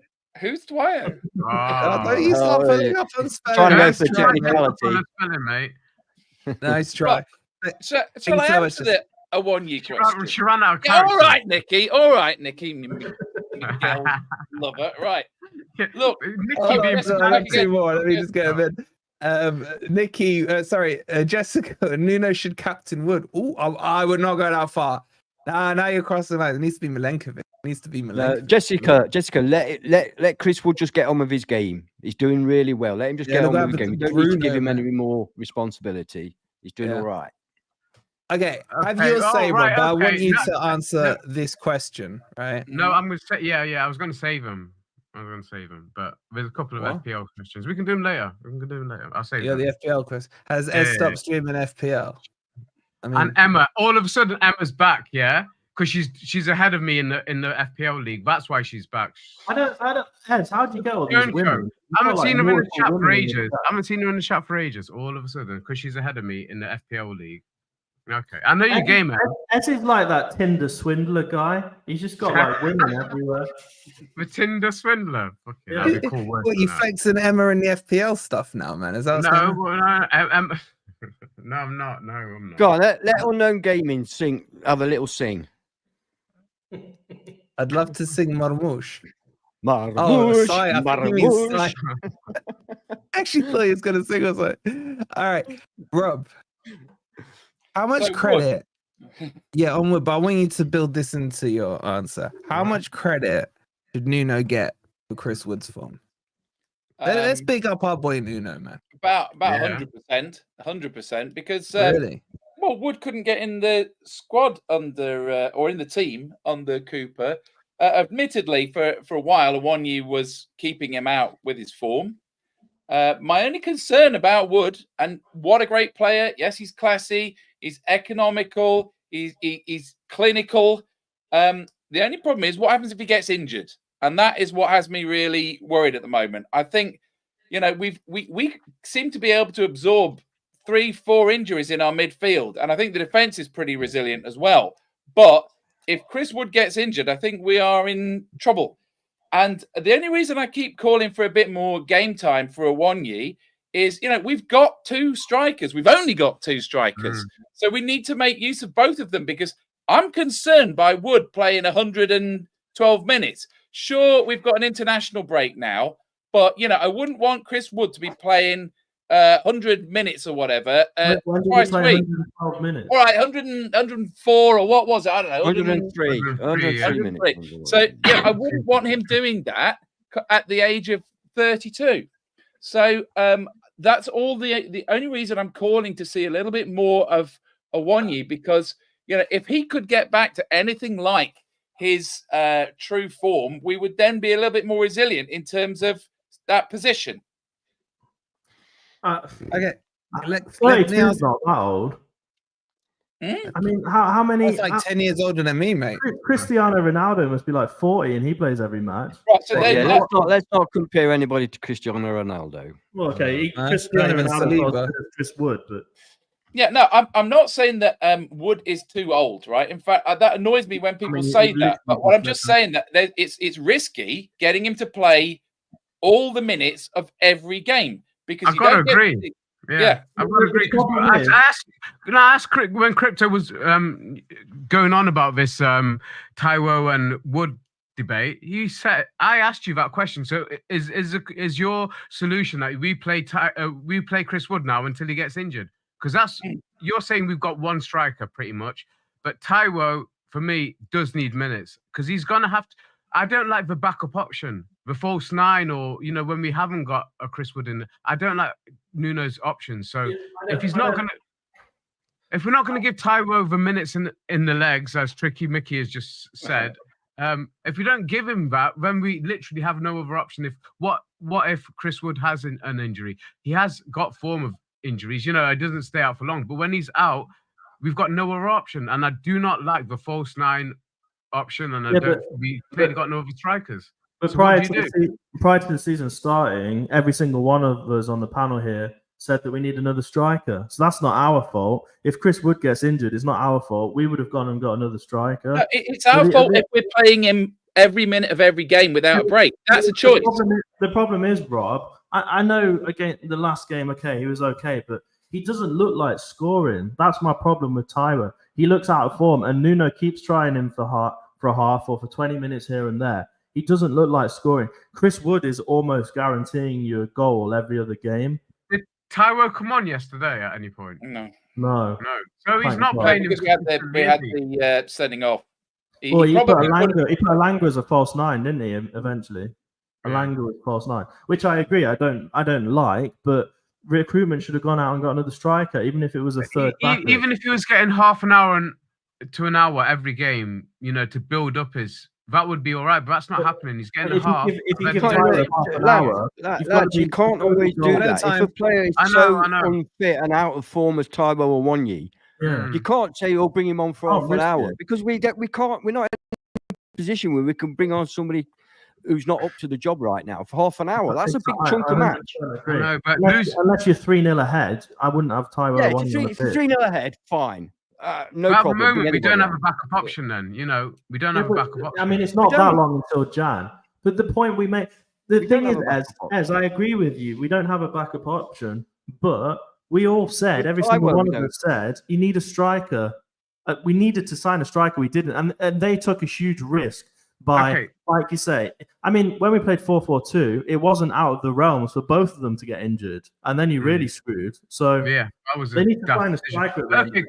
Who's Dwyer? Don't you start Oh, pulling yeah. up on spelling. Trying to go Nice for try, mate. technicality. Mate. Nice try. Shall you I so much, answer a 1 year question? She ran out of Yeah, character. all right, Nicky. Miguel lover. Right. Look, Nicky Hold being on, so I have Yeah. 2 more. Let me just get them in. Nikki, Jessica, Nuno should captain Wood. Oh, I would not go that far. Now you're crossing the line. It needs to be Milenkovic. It needs to be Milenkovic. Jessica, let Chris Wood just get on with his game. He's doing really well. Let him just Yeah, get look on what with his game. happened You to don't need to give Bruno, him man. any more responsibility. He's doing Yeah. all right. Okay, have Okay, your say, right, Rob, but I okay, want you no, to answer this question, right? No, I'm gonna say I was gonna save him. But there's a couple of What? FPL questions. We can do them later. I'll save Yeah, them. the FPL question. Has Yeah, Ed yeah, stopped streaming FPL? I mean, And Emma, all of a sudden Emma's back, yeah, because she's ahead of me in the FPL league. That's why she's back. I don't. Hez, how'd you get all these Turncoat. women? I haven't seen her in the multiple chat for women in your ages. chat. I haven't seen her in the chat for ages. All of a sudden, because she's ahead of me in the FPL league. Okay, I know your game, man. Hez is like that Tinder swindler guy. He's just got like women everywhere. The Tinder swindler. Okay, Yeah. that'd be a cool word. what, you for that. flexing Emma in the FPL stuff now, man? Is that what's No, going on? well, no, I'm not. No, I'm not. Go on, let Unknown Gaming have a little sing. I'd love to sing Marmouche. Marmouche, Sai, I think he means Marmouche. Sai. I actually thought he was going to sing or something. All right, Rob. How much So, credit? Yeah, onward, but I want you to build this into your answer. How much credit should Nuno get for Chris Wood's form? Let's big up our boy Nuno, man. About Yeah. 100%, because Really? well, Wood couldn't get in the squad under or in the team under Cooper. Admittedly, for a while, Awonyi was keeping him out with his form. My only concern about Wood, and what a great player. Yes, he's classy. He's economical. He's clinical. The only problem is what happens if he gets injured, and that is what has me really worried at the moment. I think, we seem to be able to absorb 3-4 injuries in our midfield, and I think the defense is pretty resilient as well. But if Chris Wood gets injured, I think we are in trouble. And the only reason I keep calling for a bit more game time for Awonyi is, we've got 2 strikers. We've only got 2 strikers. So we need to make use of both of them, because I'm concerned by Wood playing 112 minutes. Sure, we've got an international break now, but, I wouldn't want Chris Wood to be playing 100 minutes or whatever When did he twice a play week. 112 minutes? All right, 104 or what was it? I don't know. 103 103 minutes. So, I wouldn't want him doing that at the age of 32. So that's all the only reason I'm calling to see a little bit more of Awonyi, because, if he could get back to anything like his true form, we would then be a little bit more resilient in terms of that position. Okay. Let 32 me is ask. not that old. Hmm? I mean, how many? That's like 10 years older than me, mate. Cristiano Ronaldo must be like 40, and he plays every match. Right, so Yeah, then let's not compare anybody to Cristiano Ronaldo. Well, okay, Not Cristiano even Ronaldo Saliba. was Chris Wood, but no, I'm not saying that Wood is too old, right? In fact, that annoys me when people mean, say you that. But what I'm literally just saying that it's risky getting him to play all the minutes of every game because I've you got to don't get agree. Yeah, I've got to agree. 'Cause I asked when Crypto was going on about this Taiwo and Wood debate. He said, I asked you that question. So is your solution that we play Chris Wood now until he gets injured? Because you're saying we've got one striker pretty much, but Taiwo for me does need minutes because he's gonna have to. I don't like the backup option, the false nine, or when we haven't got a Chris Wood in. I don't like Nuno's options. So if we're not gonna give Taiwo the minutes in the legs, as Tricky Mickey has just said, if we don't give him that, then we literally have no other option. What if Chris Wood has an injury? He has got form of injuries. He doesn't stay out for long. But when he's out, we've got no other option. And I do not like the false nine option, and we clearly got no other strikers. But So prior what do you do? to the season starting, every single one of us on the panel here said that we need another striker. So that's not our fault. If Chris Wood gets injured, it's not our fault. We would have gone and got another striker. No, it's our fault if we're playing him every minute of every game without a break. That's a choice. The problem is, Rob, I know again the last game, okay, he was okay, but he doesn't look like scoring. That's my problem with Tyler. He looks out of form, and Nuno keeps trying him for a half or for 20 minutes here and there. He doesn't look like scoring. Chris Wood is almost guaranteeing you a goal every other game. Did Taiwo come on yesterday at any point? No. So he's not playing. Because we had the sending off. He put Alanga as a false nine, didn't he? Eventually, Alanga was false nine, which I agree. I don't like, but recruitment should have gone out and got another striker, even if it was a third. Even if he was getting half an hour to an hour every game, to build up that would be all right. But that's not happening. He's getting half. If you give Tyler half an hour, you can't always do that. If a player is so unfit and out of form as Taiwo or Wanyi, you can't say, bring him on for half an hour because we can't. We're not in a position where we can bring on somebody who's not up to the job right now for half an hour. That's a big chunk of match. But unless you're 3-0 ahead, I wouldn't have Taiwo. Yeah, if you're 3-0 ahead, fine. No but problem. At the moment, we don't have a backup option. Then we don't have a backup option. I mean, it's not that long until Jan. But the point we make, the thing is, as I agree with you, we don't have a backup option. But we all said, every single one of us said, you need a striker. We needed to sign a striker. We didn't, and they took a huge risk by, like you say. I mean, when we played 4-4-2, it wasn't out of the realms for both of them to get injured, and then you really screwed. So yeah, that was they need to find a striker. Okay,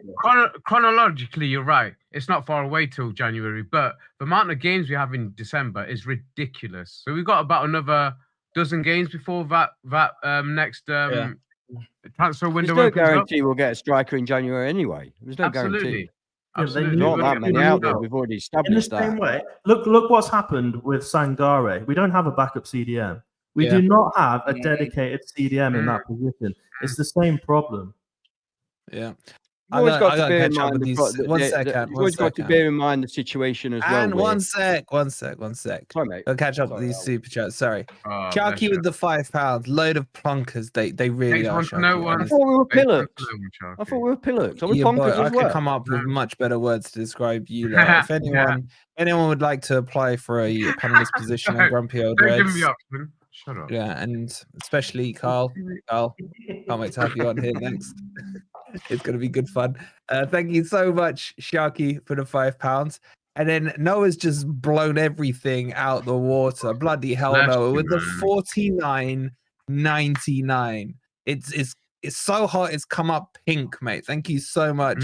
chronologically, you're right. It's not far away till January, but the amount of games we have in December is ridiculous. So we've got about another dozen games before that next transfer window. There's no guarantee we'll get a striker in January anyway. There's no guarantee. Absolutely. Not that many out there. We've already established that. In the same way, look what's happened with Sangare. We don't have a backup CDM. We do not have a dedicated CDM in that position. It's the same problem. Yeah. You've always got to bear in mind you've always got to bear in mind the situation as well. And one sec. Sorry, mate. I'll catch up with these super chats. Sorry. Sharky with the £5. Load of plunkers. They really are. I thought we were pillocks. I thought we were pillocks. Are we plunkers as well? I could come up with much better words to describe you. If anyone would like to apply for a panelist position on Grumpy Old Reds. Don't give me the option. Shut up. Yeah, and especially Carl. Can't wait to have you on here next. It's going to be good fun. Thank you so much, Sharky, for the £5. And then Noah's just blown everything out the water. Bloody hell, Noah, with the 49.99. It's so hot. It's come up pink, mate. Thank you so much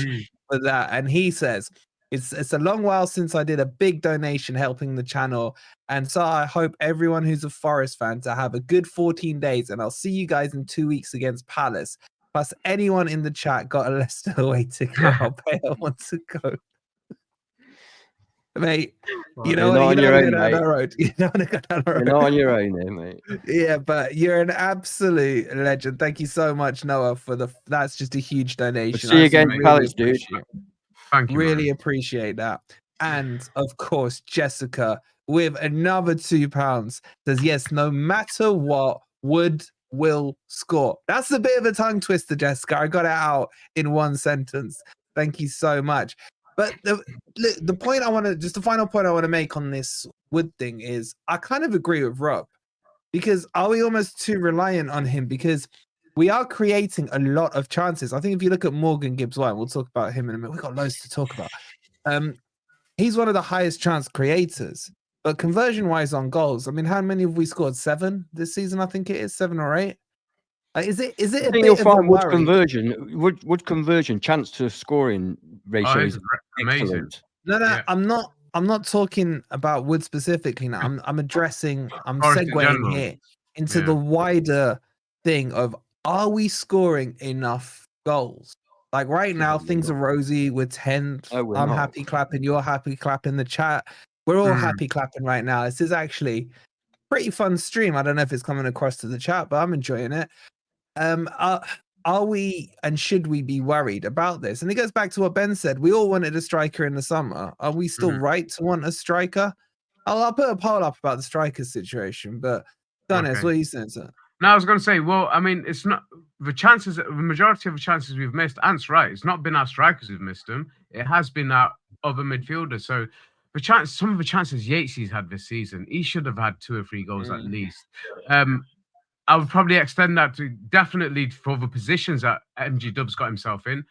for that. And he says, it's a long while since I did a big donation helping the channel. And so I hope everyone who's a Forest fan to have a good 14 days. And I'll see you guys in 2 weeks against Palace. Plus, anyone in the chat got a Leicester away ticket. I'll pay I want to go. Mate, you know what? You're on your own, mate. You're not on your own there, mate. Yeah, but you're an absolute legend. Thank you so much, Noah, that's just a huge donation. See you again, Palace, dude. Thank you. Really appreciate that. And of course, Jessica with another £2 says, yes, no matter what, will score. That's a bit of a tongue twister, Jessica. I got it out in one sentence. Thank you so much. But the final point I want to make on this Wood thing is I kind of agree with Rob. Because are we almost too reliant on him? Because we are creating a lot of chances. I think if you look at Morgan Gibbs-White, we'll talk about him in a minute. We've got loads to talk about. He's one of the highest chance creators, but conversion-wise on goals, I mean, how many have we scored? 7 this season? I think it is 7 or 8. Is it? I A think bit you'll of a find worry? Wood conversion chance to scoring ratio is amazing. excellent. No, Yeah. I'm not talking about Wood specifically now. I'm Forest in segueing general. here into Yeah. the wider thing of, are we scoring enough goals? Like right now, things are rosy. We're 10th. No, we're I'm not. happy clapping. You're happy clapping. The chat. We're all happy clapping right now. This is actually pretty fun stream. I don't know if it's coming across to the chat, but I'm enjoying it. Are we and should we be worried about this? And it goes back to what Ben said. We all wanted a striker in the summer. Are we still right to want a striker? I'll put a poll up about the striker situation, but Dennis, what are you saying, sir? No, I was going to say, well, I mean, it's not the majority of the chances we've missed. Ant's right. It's not been our strikers who've missed them. It has been our other midfielders. So some of the chances Yatesy's had this season, he should have had 2 or 3 goals at least. I would probably extend that to definitely for the positions that MG Dubs got himself in.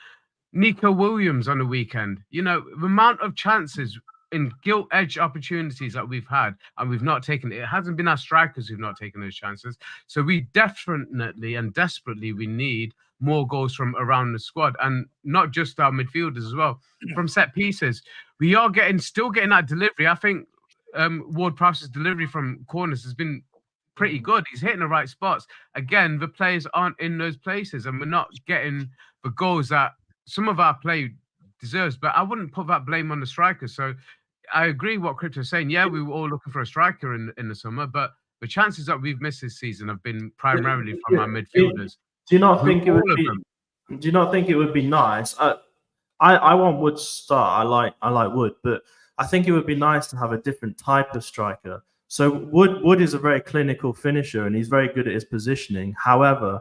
Neco Williams on the weekend. You know, the amount of chances in gilt-edged opportunities that we've had and we've not taken it. It hasn't been our strikers who've not taken those chances. So we definitely and desperately we need more goals from around the squad, and not just our midfielders as well. From set pieces, we are still getting that delivery. I think Ward-Prowse's delivery from corners has been pretty good. He's hitting the right spots. Again, the players aren't in those places, and we're not getting the goals that some of our play deserves. But I wouldn't put that blame on the strikers. So I agree what Crypto's saying. Yeah, we were all looking for a striker in the summer, but the chances that we've missed this season have been primarily from our midfielders. Do you not think it would be nice? I want Wood to start. I like Wood, but I think it would be nice to have a different type of striker. So Wood is a very clinical finisher and he's very good at his positioning. However,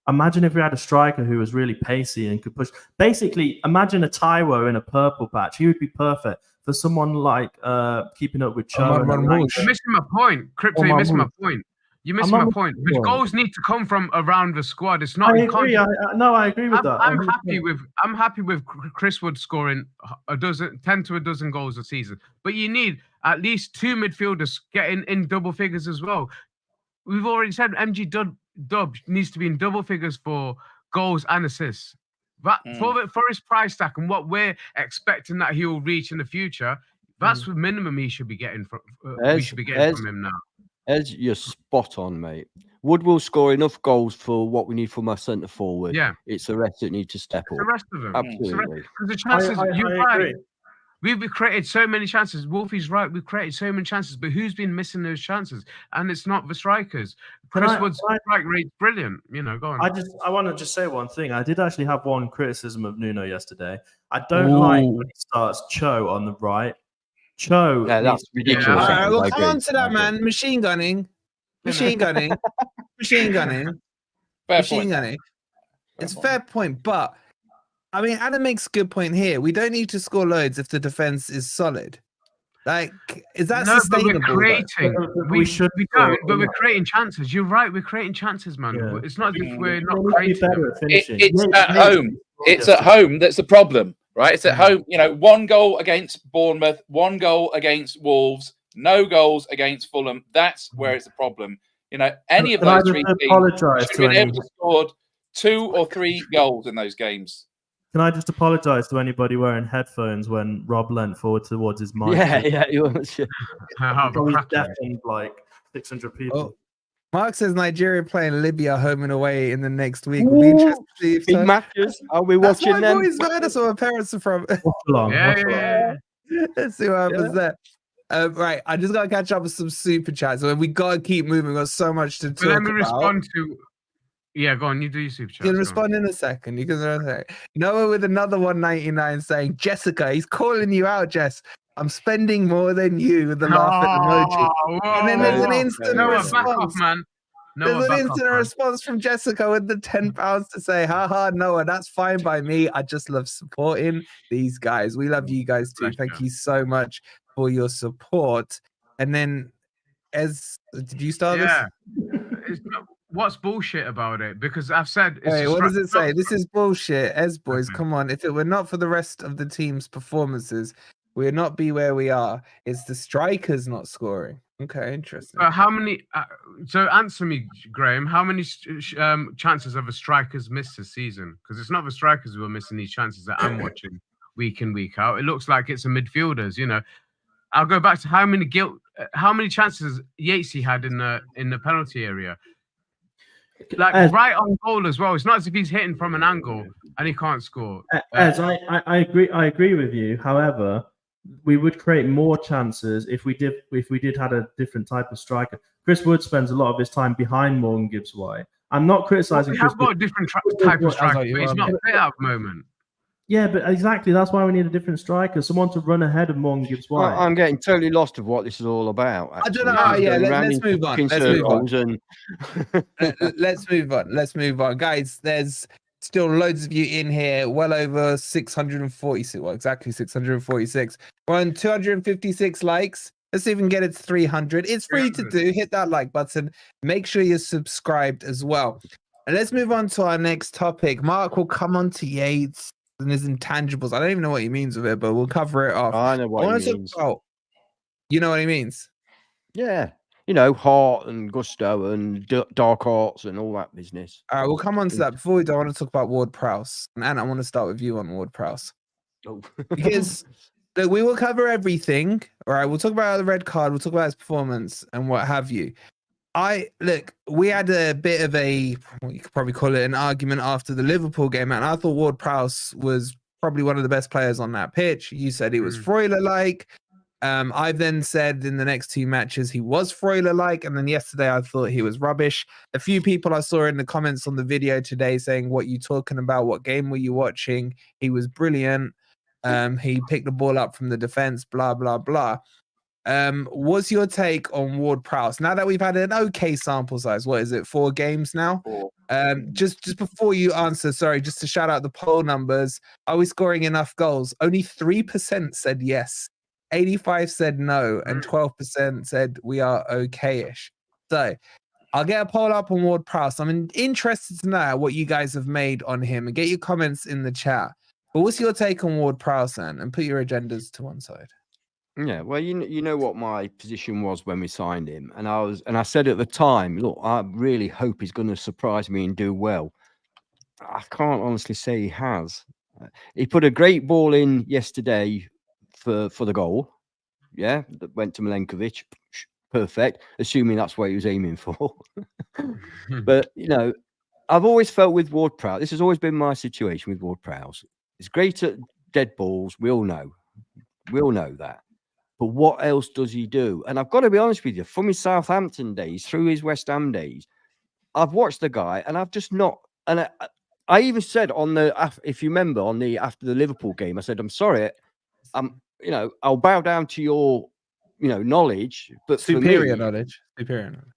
imagine if we had a striker who was really pacey and could push. Basically, imagine a Taiwo in a purple patch. He would be perfect for someone like keeping up with Cho. You're missing my point, Crypto. You're missing my point. You're missing my point. The goals need to come from around the squad. It's not. I agree. I agree with that. I'm happy with Chris Wood scoring 10 to a dozen goals a season. But you need at least 2 midfielders getting in double figures as well. We've already said MG Dub needs to be in double figures for goals and assists. But for his price tag and what we're expecting that he will reach in the future, that's the minimum he should be getting from. We should be getting from him now. Ed, you're spot on, mate. Wood will score enough goals for what we need from our centre forward. Yeah, it's the rest that need to step up. The rest of them, absolutely. The chances, you're right. We've created so many chances. Wolfie's right. We've created so many chances, but who's been missing those chances? And it's not the strikers. Chris Wood's strike rate's brilliant. You know, go on. I want to just say one thing. I did actually have one criticism of Nuno yesterday. I don't like when he starts Cho on the right. Cho. Yeah, that's ridiculous. All right, well, come on to that, man. Machine gunning. Machine gunning. It's a fair point, but I mean, Adam makes a good point here. We don't need to score loads if the defense is solid. Like, is that sustainable? But we're creating chances. You're right. We're creating chances, man. Yeah. It's not as if we're not creating them. It's at home. It's at home that's the problem, right? It's at home. You know, 1 goal against Bournemouth, 1 goal against Wolves, no goals against Fulham. That's where it's a problem. You know, any of those 3 teams should have been able to score 2 or 3 goals in those games. Can I just apologise to anybody wearing headphones when Rob leant forward towards his mic? Yeah, he was. Probably deafened like 600 people. Oh. Mark says Nigeria playing Libya home and away in the next week. Will be interesting to see if big matches. Are we watching them? That's where my parents are from. Let's see what happens there. Right, I just got to catch up with some super chats. So we got to keep moving. We've got so much to talk about. Let me respond to... Yeah, go on. You do your super chat. You can respond in a second. Noah with another 199 saying, Jessica, he's calling you out, Jess. I'm spending more than you with the laugh at emoji. And then there's an instant response. Back off, man. There's an instant response from Jessica with the £10 to say, haha, Noah, that's fine by me. I just love supporting these guys. We love you guys too. Thank you so much for your support. And then did you start Yeah. this? What's bullshit about it? Because I've said. It's Hey, a what does it say? not- This is bullshit. Boys, Okay. come on. If it were not for the rest of the team's performances, we would not be where we are. It's the strikers not scoring. Okay, interesting. How many? So answer me, Graham. How many chances have a strikers missed this season? Because it's not the strikers who are missing these chances that I'm watching week in, week out. It looks like it's the midfielders. You know, I'll go back to how many chances Yatesy had in the penalty area. Like right on goal as well. It's not as if he's hitting from an angle and he can't score. Ez, I agree with you. However, we would create more chances if we did had a different type of striker. Chris Wood spends a lot of his time behind Morgan Gibbs-White. I'm not criticizing. We Chris have got a Wood. different type of striker, like you but he's are, not mate. fit at the moment. Yeah, but exactly that's why we need a different striker, someone to run ahead of Morgan Gibbs-White. I'm getting totally lost of what this is all about. I don't actually. know. It's Yeah, going round let's in move on. fucking Let's move on. circles and- Let's move on. Let's move on, guys. There's still loads of you in here. Well over 646. Well, exactly 646. We're on 256 likes. Let's see if we can get it to 300. It's free to do. Hit that like button. Make sure you're subscribed as well. And let's move on to our next topic. Mark will come on to Yates and his intangibles. I don't even know what he means with it, but we'll cover it off. I know what wanna he talk means. about- you know what he means? Yeah, you know, heart and gusto and dark arts and all that business. All right, we'll come on to that. Before we do, I want to talk about Ward-Prowse. And Anna, I want to start with you on Ward-Prowse. Oh. Because look, we will cover everything. All right, we'll talk about the red card, we'll talk about his performance and what have you. We had a bit of you could probably call it an argument after the Liverpool game, and I thought Ward-Prowse was probably one of the best players on that pitch. You said he was Freuler-like. I've then said in the next two matches he was Freuler-like, and then yesterday I thought he was rubbish. A few people I saw in the comments on the video today saying, "What you talking about? What game were you watching? He was brilliant. He picked the ball up from the defense, blah, blah, blah." What's your take on Ward-Prowse now that we've had an okay sample size? What is it, 4 games now? Just before you answer, sorry, just to shout out the poll numbers. Are we scoring enough goals? Only 3% said yes, 85 said no, and 12% said we are okay-ish. So I'll get a poll up on Ward-Prowse. I'm interested to know what you guys have made on him and get your comments in the chat. But what's your take on Ward-Prowse then? And put your agendas to one side. Yeah, well, you know what my position was when we signed him, and I said at the time, look, I really hope he's going to surprise me and do well. I can't honestly say he has. He put a great ball in yesterday for the goal. Yeah, that went to Milenkovic. Perfect, assuming that's what he was aiming for. But you know, I've always felt with Ward-Prowse, this has always been my situation with Ward-Prowse. He's great at dead balls. We all know that. But what else does he do? And I've got to be honest with you, from his Southampton days through his West Ham days, I've watched the guy and I've just not. And I even said if you remember, after the Liverpool game, I said, I'm sorry, I'll bow down to your, knowledge, but Superior knowledge.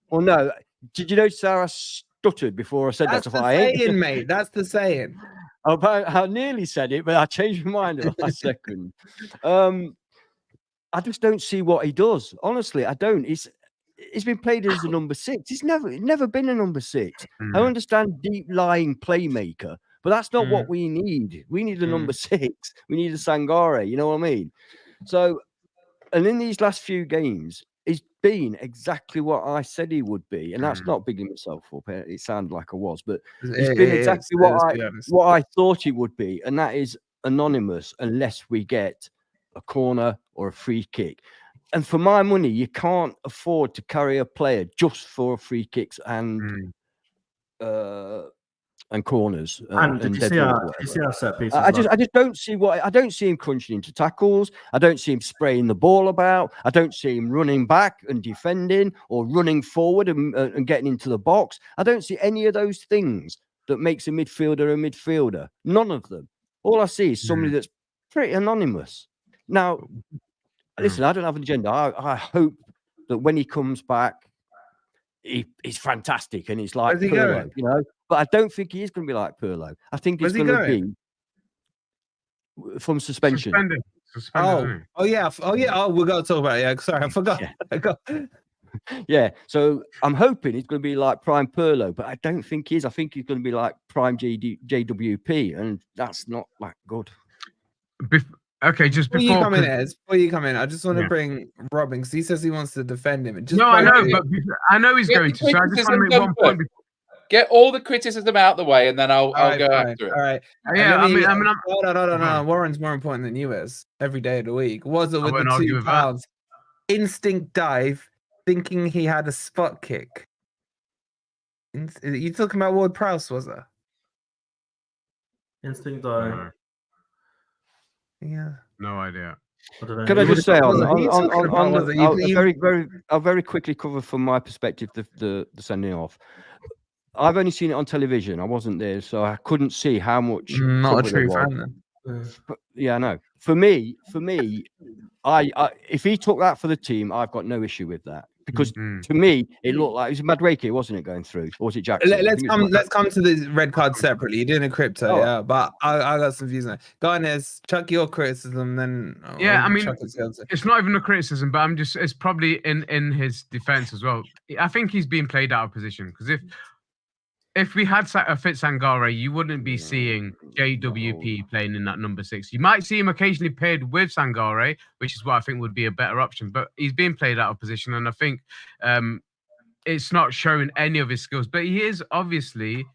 Well, no. Did you notice how I stuttered before I said That's that? the saying, mate. That's the saying. I nearly said it, but I changed my mind at the last second. I just don't see what he does. Honestly, I don't. He's been played as a number 6. He's never been a number 6. I understand deep lying playmaker, but that's not what we need. We need a number 6. We need a Sangare. You know what I mean? So, and in these last few games, he's been exactly what I said he would be, and that's not bigging myself up. It sounded like I was, but he's been exactly what I thought he would be, and that is anonymous unless we get a corner or a free kick. And for my money, you can't afford to carry a player just for free kicks and corners. And did you see our set pieces? I just don't see I don't see him crunching into tackles. I don't see him spraying the ball about. I don't see him running back and defending or running forward and getting into the box. I don't see any of those things that makes a midfielder. None of them. All I see is somebody that's pretty anonymous. Now, listen, I don't have an agenda. I hope that when he comes back, he's fantastic and he's like Pirlo, But I don't think he is going to be like Pirlo. I think he's going to be from suspension. Suspended. Oh, yeah. Oh, we're going to talk about it. Yeah, sorry, I forgot. Yeah. Yeah, so I'm hoping he's going to be like prime Pirlo, but I don't think he is. I think he's going to be like prime JWP, and that's not that good. Okay, just Before you before. come in, Ez, before you come in, I just want to Yeah. bring Robin because he says he wants to defend him. Just No, I know, quickly- but I know he's Get going the to. So I just want to criticism make done one first. point. Get all the criticism out the way, and then I'll Alright, go fine. after it. All right. Yeah, Let me- I mean, no. Warren's more important than you is every day of the week. Was it with won't the argue 2 with that. pounds? Instinct dive, thinking he had a spot kick. You talking about Ward-Prowse, was it? Instinct dive. No, Yeah. no idea. I don't know. Can I just say Who are you talking about, was it? I'll very quickly cover from my perspective the sending off. I've only seen it on television. I wasn't there, so I couldn't see how much. Not a trouble there true was. fan then. But, yeah, I know. For me, I if he took that for the team, I've got no issue with that because to me it looked like it was Madueke, wasn't it, going through, or was it Jackson? Let's come to the red card separately. You're doing a crypto, Oh. yeah, but I got some views on it. Go on, Ez, chuck your criticism, then Yeah, I mean, chuck his answer. It's not even a criticism, but it's probably in his defense as well. I think he's being played out of position because if we had a fit Sangare, you wouldn't be seeing JWP playing in that number 6. You might see him occasionally paired with Sangare, which is what I think would be a better option. But he's being played out of position, and I think it's not showing any of his skills. But he is obviously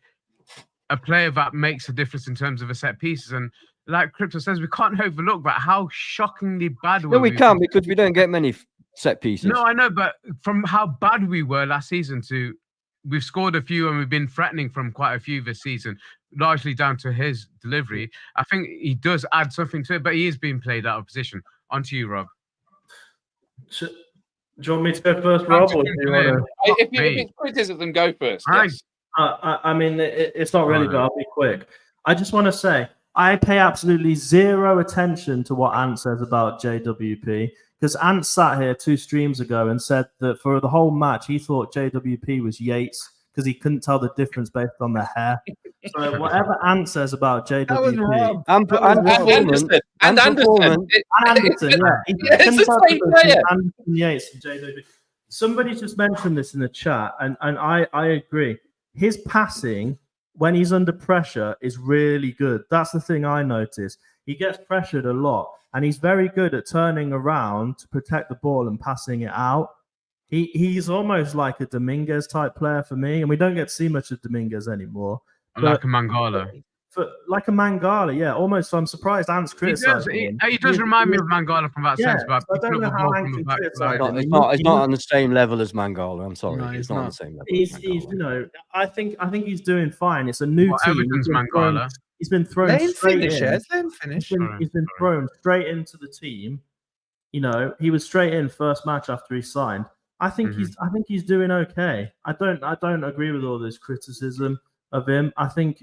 a player that makes a difference in terms of a set pieces. And like Crypto says, we can't overlook that how shockingly bad No, we can't because we don't get many set pieces. No, I know, but from how bad we were last season to we've scored a few and we've been threatening from quite a few this season, largely down to his delivery. I think he does add something to it, but he is being played out of position. On to you, Rob. Do you want me to go first, Rob? Or do you want to... If it's criticism, go first. All right. Yes. I mean, it's not really good. I'll be quick. I just want to say I pay absolutely zero attention to what Ant says about JWP because Ant sat here 2 streams ago and said that for the whole match he thought JWP was Yates because he couldn't tell the difference based on the hair. So whatever Ant says about JWP, And Anderson. Anderson, yeah, It's the same player. Anderson, Yates, and JWP. Somebody just mentioned this in the chat, and I agree. His passing when he's under pressure is really good. That's the thing I noticed. He gets pressured a lot, and he's very good at turning around to protect the ball and passing it out. He's almost like a Dominguez type player for me, and we don't get to see much of Dominguez anymore. Like a Mangala. Like a Mangala, yeah, almost. So I'm surprised Ant's criticizing him. He does remind me of Mangala from that sense, but I don't know how Ant can criticize him. It's not on the same level as Mangala. I'm sorry, No, it's not on the same level. He's I think he's doing fine. It's a new team. Everton's Mangala. He's been thrown Let him straight finish, in. Ez. Let him finish. He's been thrown straight into the team. You know, he was straight in first match after he signed. I think he's doing okay. I don't agree with all this criticism of him. I think,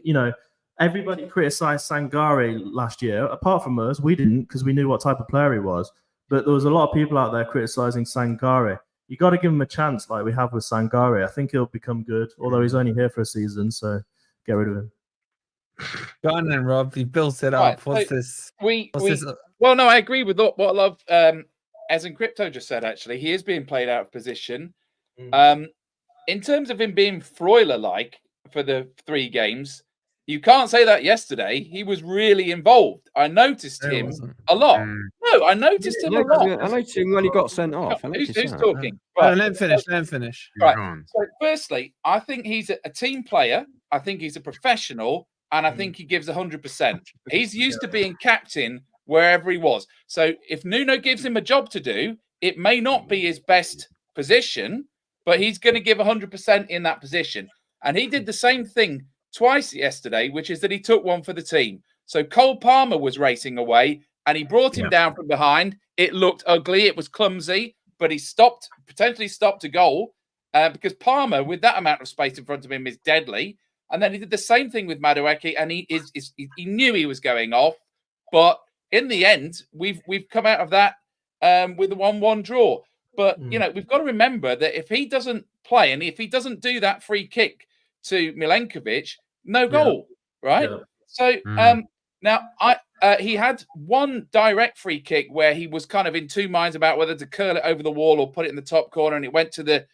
everybody criticized Sangare last year. Apart from us, we didn't because we knew what type of player he was. But there was a lot of people out there criticizing Sangare. You got to give him a chance like we have with Sangare. I think he'll become good, although he's only here for a season, so get rid of him. Go on then, Rob. You built it up. What's this? Well, no, I agree with what I love. As in Crypto just said, actually, he is being played out of position. In terms of him being Freuler-like for the 3 games, you can't say that yesterday. He was really involved. I noticed him a lot. No, I noticed him a lot. I noticed him when he got sent off. Who's talking? Right. Let him finish. Right. So, firstly, I think he's a team player. I think he's a professional, and I think he gives 100%. He's used to being captain wherever he was. So, if Nuno gives him a job to do, it may not be his best position, but he's going to give 100% in that position. And he did the same thing twice yesterday, which is that he took one for the team. So Cole Palmer was racing away and he brought him down from behind. It looked ugly. It was clumsy, but he potentially stopped a goal because Palmer, with that amount of space in front of him, is deadly. And then he did the same thing with Madueke, and he knew he was going off. But in the end, we've come out of that with a 1-1 draw. But, we've got to remember that if he doesn't play and if he doesn't do that free kick to Milenkovic, no goal, right? Yeah. So Now, he had one direct free kick where he was kind of in two minds about whether to curl it over the wall or put it in the top corner, and it went to the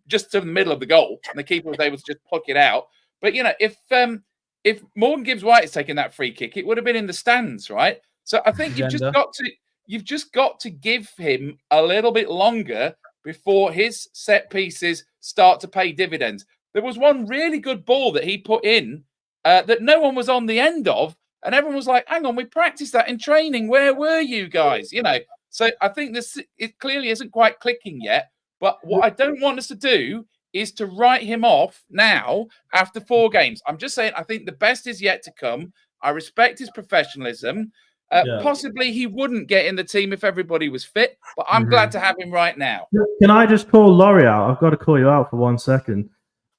just to the middle of the goal, and the keeper was able to just pluck it out. But if Morgan Gibbs-White is taking that free kick, it would have been in the stands, right? So I think you've just got to give him a little bit longer before his set pieces start to pay dividends. There was one really good ball that he put in that no one was on the end of, and everyone was like, hang on, we practiced that in training. Where were you guys? So I think it clearly isn't quite clicking yet. But what I don't want us to do is to write him off now after 4 games. I'm just saying, I think the best is yet to come. I respect his professionalism. Possibly he wouldn't get in the team if everybody was fit, but I'm glad to have him right now. Can I just call Laurie out? I've got to call you out for 1 second.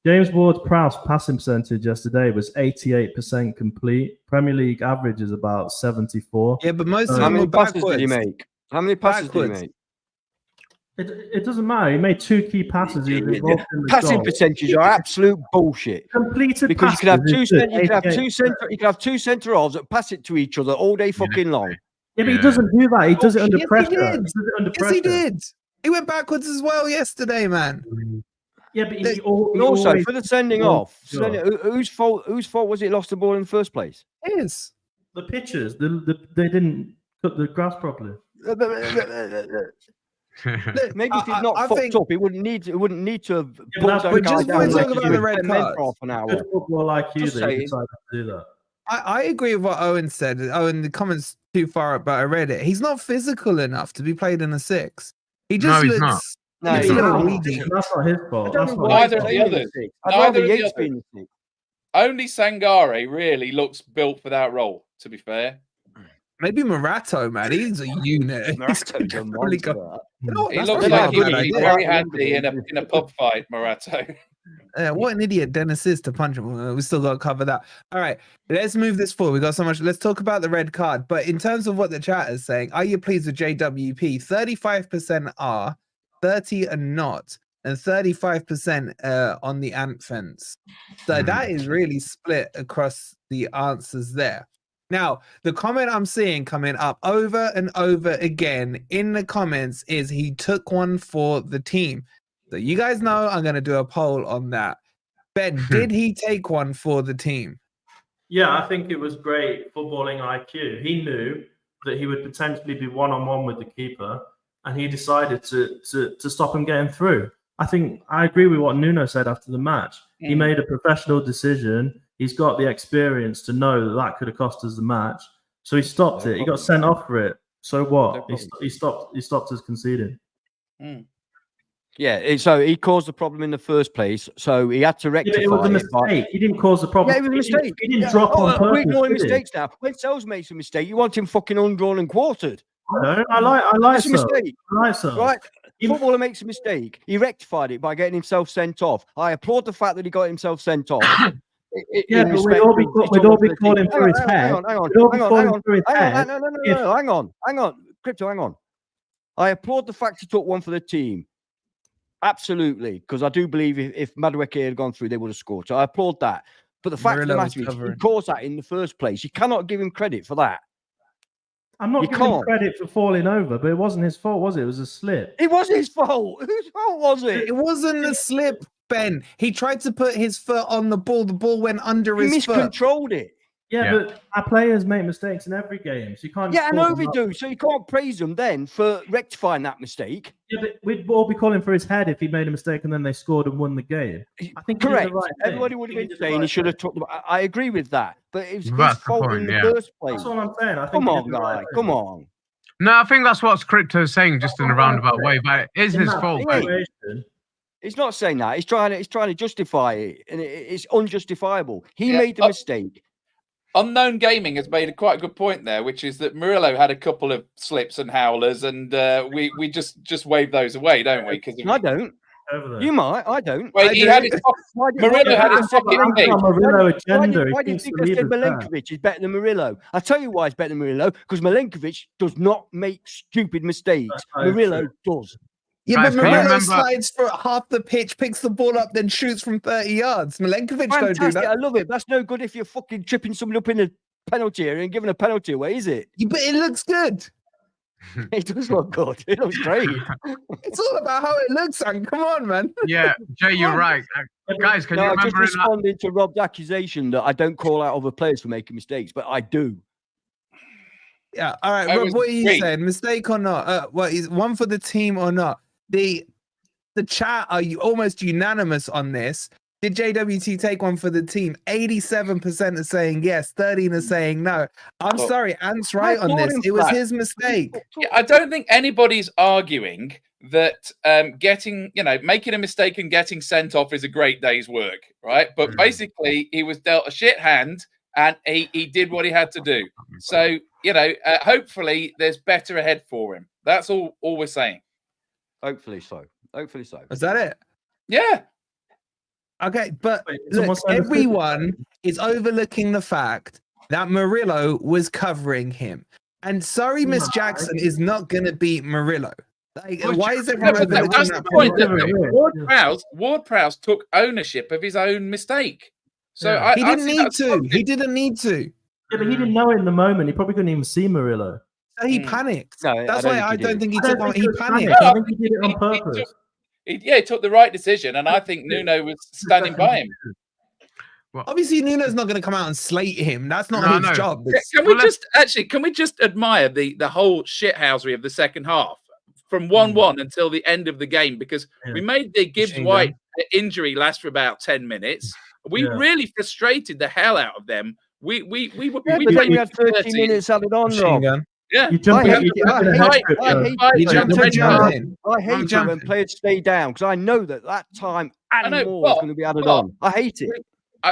James Ward-Prowse passing percentage yesterday was 88% complete. Premier League average is about 74. Yeah, but most of How them many were passes backwards. did he make? How many passes did he Backwards. make? It doesn't matter. He made 2 key passes. He was involved in the Passing goal. percentages are absolute bullshit. Completed Because you passes could is good, have 88%. two centre halves that pass it to each other all day fucking long. Yeah, but he doesn't do that. He does it under Yes, he pressure. did. He does it under Yes, he pressure. did. He went backwards as well yesterday, man. Yeah, but he And also, always- for the sending Oh, off, God. whose fault was it lost the ball in the first place? Yes. the pitchers, they didn't cut the grass properly. Maybe if he's I not fucked think- up, he wouldn't need to have Yeah, put but that but guy just down when we like talk he about did the red and then cards, for half an hour. Good football like you, Just that you saying. decided to do that. I agree with what Owen said. Owen, the comments too far up, but I read it. He's not physical enough to be played in a 6. He just No, he's not. looks. No, looks he's a little not. weedy. That's not his I fault. don't That's know not why his Neither they're of fault. the playing others. in the 6. Neither I'd rather of the Yates be others. in the 6. Only Sangare really looks built for that role, to be fair. Maybe Morato, man. He's a unit. Morato's a Probably monster. go- No, He that's looks probably like not he a would bad be idea. very handy in a pub fight, Morato. What an idiot Dennis is to punch him. We still got to cover that. All right, let's move this forward. We got so much. Let's talk about the red card. But in terms of what the chat is saying, are you pleased with JWP? 35% are, 30 are not, and 35% on the ant fence. So that is really split across the answers there. Now, the comment I'm seeing coming up over and over again in the comments is he took one for the team. So you guys know I'm going to do a poll on that. Ben, did he take one for the team? Yeah, I think it was great footballing IQ. He knew that he would potentially be one-on-one with the keeper, and he decided to stop him getting through. I think I agree with what Nuno said after the match. He made a professional decision. He's got the experience to know that could have cost us the match. So he stopped it. He got sent off for it. So what? He stopped us conceding. Yeah, so he caused the problem in the first place. So he had to rectify It was a it. mistake. He didn't cause the problem. Yeah, it was a mistake. He didn't drop on purpose. We're ignoring did he? mistakes now. When Sels makes a mistake, you want him fucking undrawn and quartered. No, I like It's a so. mistake, I like so. right? Footballer makes a mistake. He rectified it by getting himself sent off. I applaud the fact that he got himself sent off. Yeah, but we'd all be calling for his head. Hang on, We'd all be calling for his head. No, hang on. Crypto, hang on. I applaud the fact he took one for the team. Absolutely, because I do believe if Madueke had gone through, they would have scored. So I applaud that. But the fact of the matter is, he caused that in the first place. You cannot give him credit for that. I'm not giving him credit for falling over, but it wasn't his fault, was it? It was a slip. It was his fault. Whose fault was it? It wasn't a slip, Ben. He tried to put his foot on the ball. The ball went under He his foot. miscontrolled it. Yeah, but our players make mistakes in every game, so you can't. Yeah, I know they do. So you can't praise them then for rectifying that mistake. Yeah, but we'd all be calling for his head if he made a mistake and then they scored and won the game. I think he did Correct. the right thing. Everybody would have He been did the saying right he should have thing. took the. I agree with that, but it was his That's the fault point, in the yeah. first place. That's all I'm saying. I think Come he on, did the right guy. thing. Come on. No, I think that's what Crypto's saying, just in a roundabout way. But it is In his that fault. situation, He's not saying that. He's trying to justify it, and it's unjustifiable. He Yeah, made the mistake. Unknown Gaming has made a quite good point there, which is that Murillo had a couple of slips and howlers, and we just wave those away, don't we? Because I don't. over there. You might. I don't. Wait, he had his Murillo had his pocket I'm pick. on Murillo agenda. Why He do you thinks think the I said leader's there. Milenkovic is better than Murillo? I'll tell you why he's better than Murillo, because Milenkovic does not make stupid mistakes. That's very Murillo true. does. Yeah, Guys, but can you Murillo remember- slides for half the pitch, picks the ball up, then shoots from 30 yards. Milenkovic don't do Fantastic. that. I love it. That's no good if you're fucking tripping somebody up in a penalty area and giving a penalty away, is it? Yeah, but it looks good. It does look good. It looks great. It's all about how it looks, son. Come on, man. Yeah, Jay, you're right. Guys, can you I just remember? in that- responded to Rob's accusation that I don't call out other players for making mistakes, but I do. Yeah. All right, I Rob, was what are you great. saying? Mistake or not? What is one for the team or not? The chat are you almost unanimous on this? Did JWT take one for the team? 87% are saying yes, 13 are saying no. I'm Look, sorry, Ant's right on this. It was his mistake. Yeah, I don't think anybody's arguing that making a mistake and getting sent off is a great day's work, right? But basically, he was dealt a shit hand and he did what he had to do. So, hopefully there's better ahead for him. That's all we're saying. Hopefully so. Hopefully so. Is that it? Yeah. Okay, but Wait, look, someone said it's everyone is overlooking the fact that Murillo was covering him. And sorry, Miss Jackson is not going to beat Murillo. Like, Well, why is No, everyone but overlooking that's that the point. point? Ward-Prowse took ownership of his own mistake. So Yeah. He didn't need to. He didn't need to. Yeah, but he didn't know in the moment. He probably couldn't even see Murillo. So he Mm. panicked. No, That's I why I don't think he I don't took on. think He was panicked. I think he did it on purpose. He took the right decision, and I think Nuno was standing by him. Obviously, Nuno's not going to come out and slate him. That's not No, his no. job. Can we just admire the whole shithousery of the second half from 1-1 until the end of the game? Because we made the Gibbs Machine White injury last for about 10 minutes. We really frustrated the hell out of them. We Yeah, we but then played we had 30 13. minutes added on, Machine Rob. gun. Yeah. You jump I in- hate you it. jump in a I head hate- trip, I though. hate You Fight, jumped jump in, in, jump jump in. I hate it jumping. when players stay down because I know that time I and know, more is but- going to be added but- on. I hate it.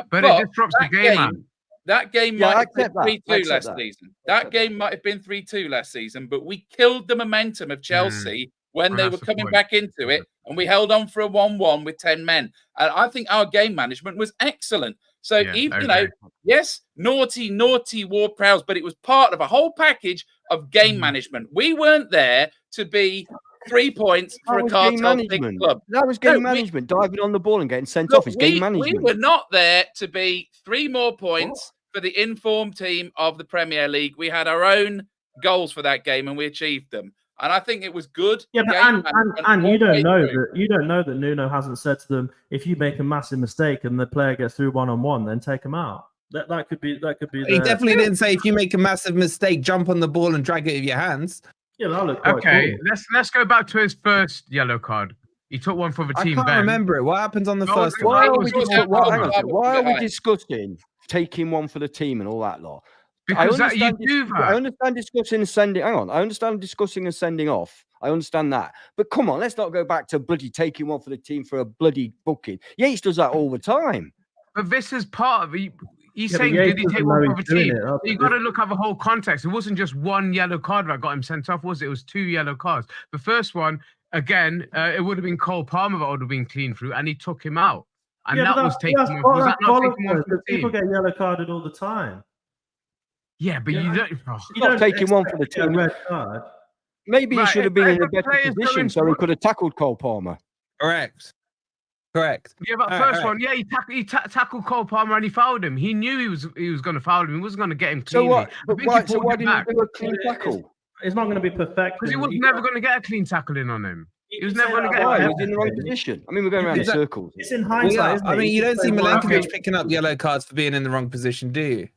But it just drops the game, man. That game Yeah, I might have been accept that. I 3-2 accept last that. season. That game might have been 3-2 last season, but we killed the momentum of Chelsea when Well, they that's were the coming point. back into it, and we held on for a 1-1 with 10 men. And I think our game management was excellent. So Yeah, even I agree. yes, naughty Ward-Prowse, but it was part of a whole package of game management. We weren't there to be 3 points for That a was game cartel big management. club. That was game No, we- management, diving on the ball and getting sent Look, off. It's game we management. were not there to be 3 more points for the informed team of the Premier League. We had our own goals for that game, and we achieved them. And I think it was good. Yeah, but game management and all you the way don't know through. that Nuno hasn't said to them, if you make a massive mistake and the player gets through 1-on-1, then take him out. That could be He the, definitely didn't say if you make a massive mistake, jump on the ball and drag it with your hands. yeah, that looked quite Okay, cool. let's go back to his first yellow card. He took one for the I team. can't Ben. remember it. What happens on the No, first no, one? Why It are was we, just dis- a why, hang on, problem why are we behind. discussing taking one for the team and all that lot? Because that, you understand do I that. understand discussing and sending. Hang on, I understand discussing and sending off. I understand that, but come on, let's not go back to bloody taking one for the team for a bloody booking. Yates does that all the time. But this is part of it. He's Yeah, but saying, Yates did he doesn't take know one for he's the doing team? it, that's You the got to look at the whole context. It wasn't just one yellow card that got him sent off, was it? It was 2 yellow cards. The first one, again, it would have been Cole Palmer that would have been clean through, and he took him out. And Yeah, that but was taking that's one. Was that not bollocks, taking one though, for the 'cause people team? get yellow carded all the time. Yeah, but Yeah. you don't. Oh. You Not don't taking one for the expect to get a team. red card. Maybe he Right, should have if- been if in a the better player's position going so to- he could have tackled Cole Palmer. Correct. Correct. Yeah, but All first right. one, yeah, he tackled Cole Palmer and he fouled him. He knew he was going to foul him. He wasn't going to get him So cleanly. what? I But think why? he So pulled why it didn't back he do a clean tackle? It's not going to be perfect. because he was never going to get a clean tackle in on him. He was can never say going to that get. Why? a He clean was in the wrong position. I mean, we're going around in Is that- circles. It's in Well, hindsight, yeah, isn't I it? mean, you don't see can say, well, Milenkovic okay. picking up yellow cards for being in the wrong position, do you?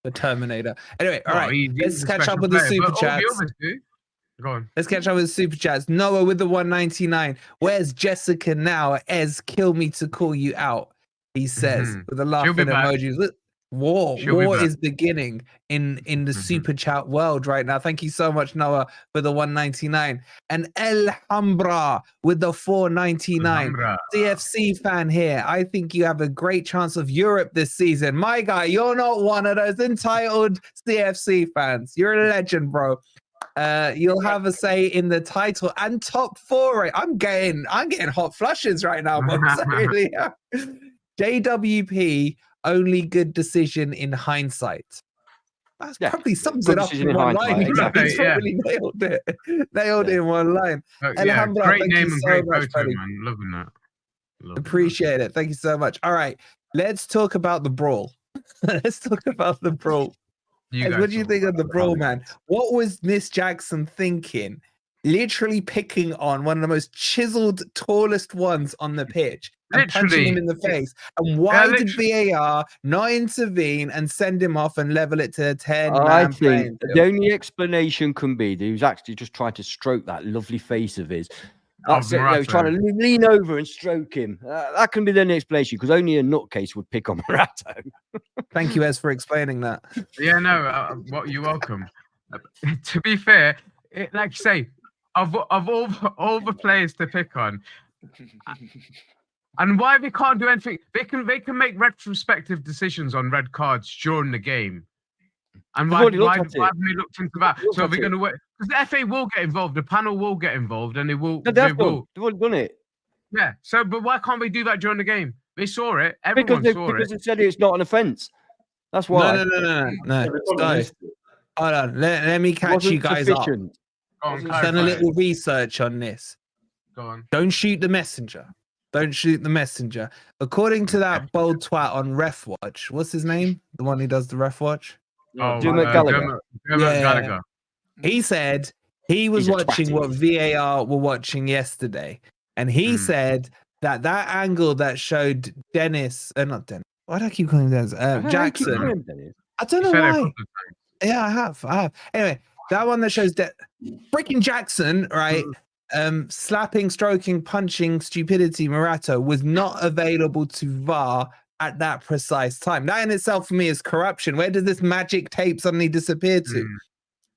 The Terminator. Anyway, all Oh, right, he's let's a catch special up with the player, super but all the chats. others do. Go on. Let's catch up with the super chats. Noah with the 199. Where's Jessica now? Ez, kill me to call you out. He says Mhm. with a She'll laughing be back. emojis. Look, war She'll be back. is beginning in the Mhm. super chat world right now. Thank you so much, Noah, for the 199. And El Hambra with the 499. Alhambra. CFC fan here. I think you have a great chance of Europe this season. My guy, you're not one of those entitled CFC fans. You're a legend, bro. You'll have a say in the title and top 4. I'm getting hot flushes right now, boys. I really am. JWP, only good decision in hindsight. That's Yeah, probably sums good it up decision in in one hindsight, line. exactly. He's probably nailed it. Nailed it in one line. El Yeah, Hambla, great thank name you and so great much, photo, buddy. man. Loving that. Appreciate it. Thank you so much. All right, let's talk about the brawl. Let's talk about the brawl. What do you think of the brawl, man? What was Miss Jackson thinking? Literally picking on one of the most chiseled, tallest ones on the pitch and punching him in the face. And why did VAR not intervene and send him off and level it to a 10-man I think playing the field? only explanation can be that he was actually just trying to stroke that lovely face of his. Of That's it. He was trying to lean over and stroke him. That can be the only explanation, because only a nutcase would pick on Morato. Thank you, Ez, for explaining that. Yeah, no, you're welcome. To be fair, like you say, of all the players to pick on, and why they can't do anything, they can make retrospective decisions on red cards during the game. And why haven't we looked into that? So we're going to wait, because the FA will get involved, the panel will get involved, and they will. They've already done it. Yeah. So, but why can't we do that during the game? They saw it. Everyone saw it. Because they said it's not an offence. That's why. No. Hold on. Let me catch you guys up. I've done a little research on this. Go on. Don't shoot the messenger. Don't shoot the messenger. According to that bold twat on Ref Watch, what's his name? The one who does the Ref Watch? Dermot Gallagher. Gallagher. He said he was watching what VAR were watching yesterday. And he said that angle that showed not Dennis. Why do I keep calling him Dennis? Jackson. I don't know why. Yeah, I have. Anyway, that one that shows freaking Jackson, right? Slapping, stroking, punching, stupidity, Morato was not available to VAR at that precise time. That in itself for me is corruption. Where did this magic tape suddenly disappear to?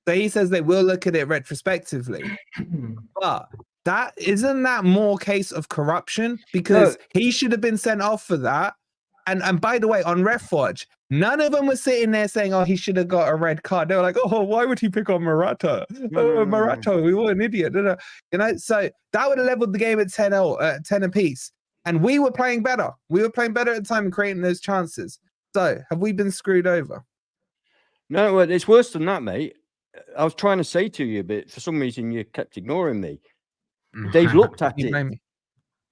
So he says they will look at it retrospectively. But isn't that more case of corruption? Because he should have been sent off for that. And by the way, on Ref Watch, none of them were sitting there saying, "Oh, he should have got a red card." They were like, "Oh, why would he pick on Morata? Morato, we were an idiot." You know, so that would have leveled the game at 10 apiece. And we were playing better. We were playing better at the time and creating those chances. So have we been screwed over? No, it's worse than that, mate. I was trying to say to you, but for some reason you kept ignoring me. They've looked at it.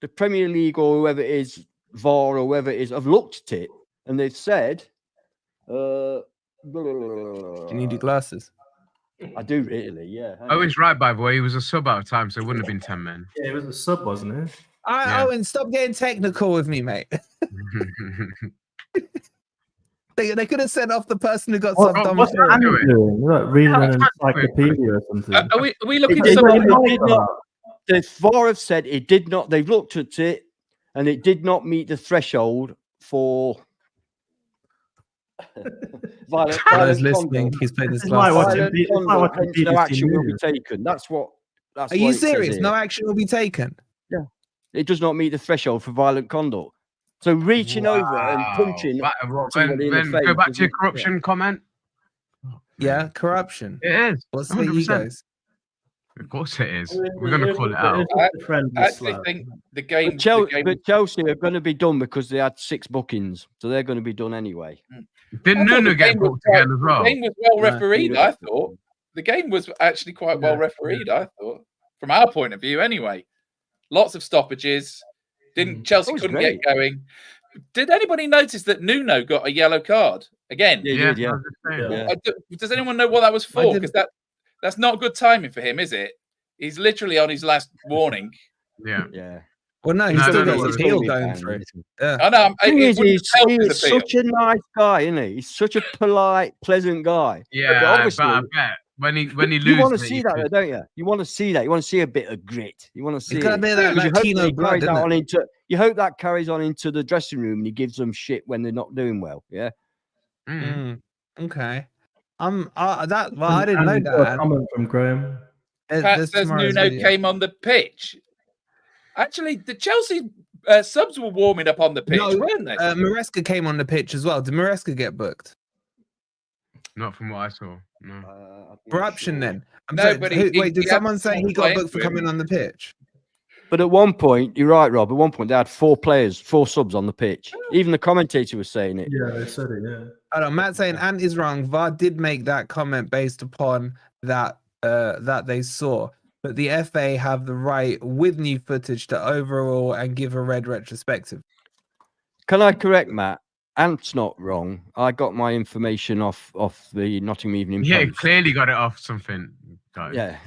The Premier League or whoever it is, VAR or whoever it is, have looked at it and they've said, do you need your glasses? I do really, yeah. Oh, he's right, by the way. He was a sub out of time, so it wouldn't have been 10 men. Yeah, it was a sub, wasn't it? Owen, stop getting technical with me, mate. They could have sent off the person who got subbed on. What's Andy doing? You're like reading an encyclopedia or something. Are we looking for somebody? The VAR have said it did not. They've looked at it, and it did not meet the threshold for violent. I was listening. He's playing his glasses. No action will be taken. That's what. Are you serious? No action will be taken. Yeah, it does not meet the threshold for violent conduct. So reaching over and punching. Then go back to your corruption comment. Yeah, corruption. It is. What's the you guys? Of course it is. We're going to call it out. I actually think the game. But Chelsea are going to be done because they had 6 bookings, so they're going to be done anyway. Didn't Nuno get booked again as well? The game was well refereed, I thought. The game was actually quite well refereed, I thought, from our point of view, anyway. Lots of stoppages. Chelsea couldn't get going. Did anybody notice that Nuno got a yellow card again? Yeah. Does anyone know what that was for? Because that's not good timing for him, is it? He's literally on his last warning. Yeah. Well, no, he's still got his heel going through. Yeah. I know. He's such a nice guy, isn't he? He's such a polite, pleasant guy. Yeah, but obviously, I bet when he loses, you want to see that, though, don't you? You want to see that. You want to see a bit of grit. You want to see it. That you hope that carries on into the dressing room and he gives them shit when they're not doing well. Yeah. Okay. I didn't know that. A comment from Graham. Pat says Nuno came on the pitch. Actually, the Chelsea subs were warming up on the pitch, weren't they? Maresca came on the pitch as well. Did Maresca get booked? Not from what I saw. No. Corruption then. But did someone say he got booked for coming on the pitch? But at one point, you're right, Rob. At one point, they had 4 subs on the pitch. Even the commentator was saying it. Yeah, they said it. Yeah. Hold on, Matt saying Ant is wrong. VAR did make that comment based upon that that they saw, but the FA have the right with new footage to overrule and give a red retrospective. Can I correct Matt? Ant's not wrong. I got my information off the Nottingham Evening Yeah, Post. clearly got it off something. Guys. Yeah.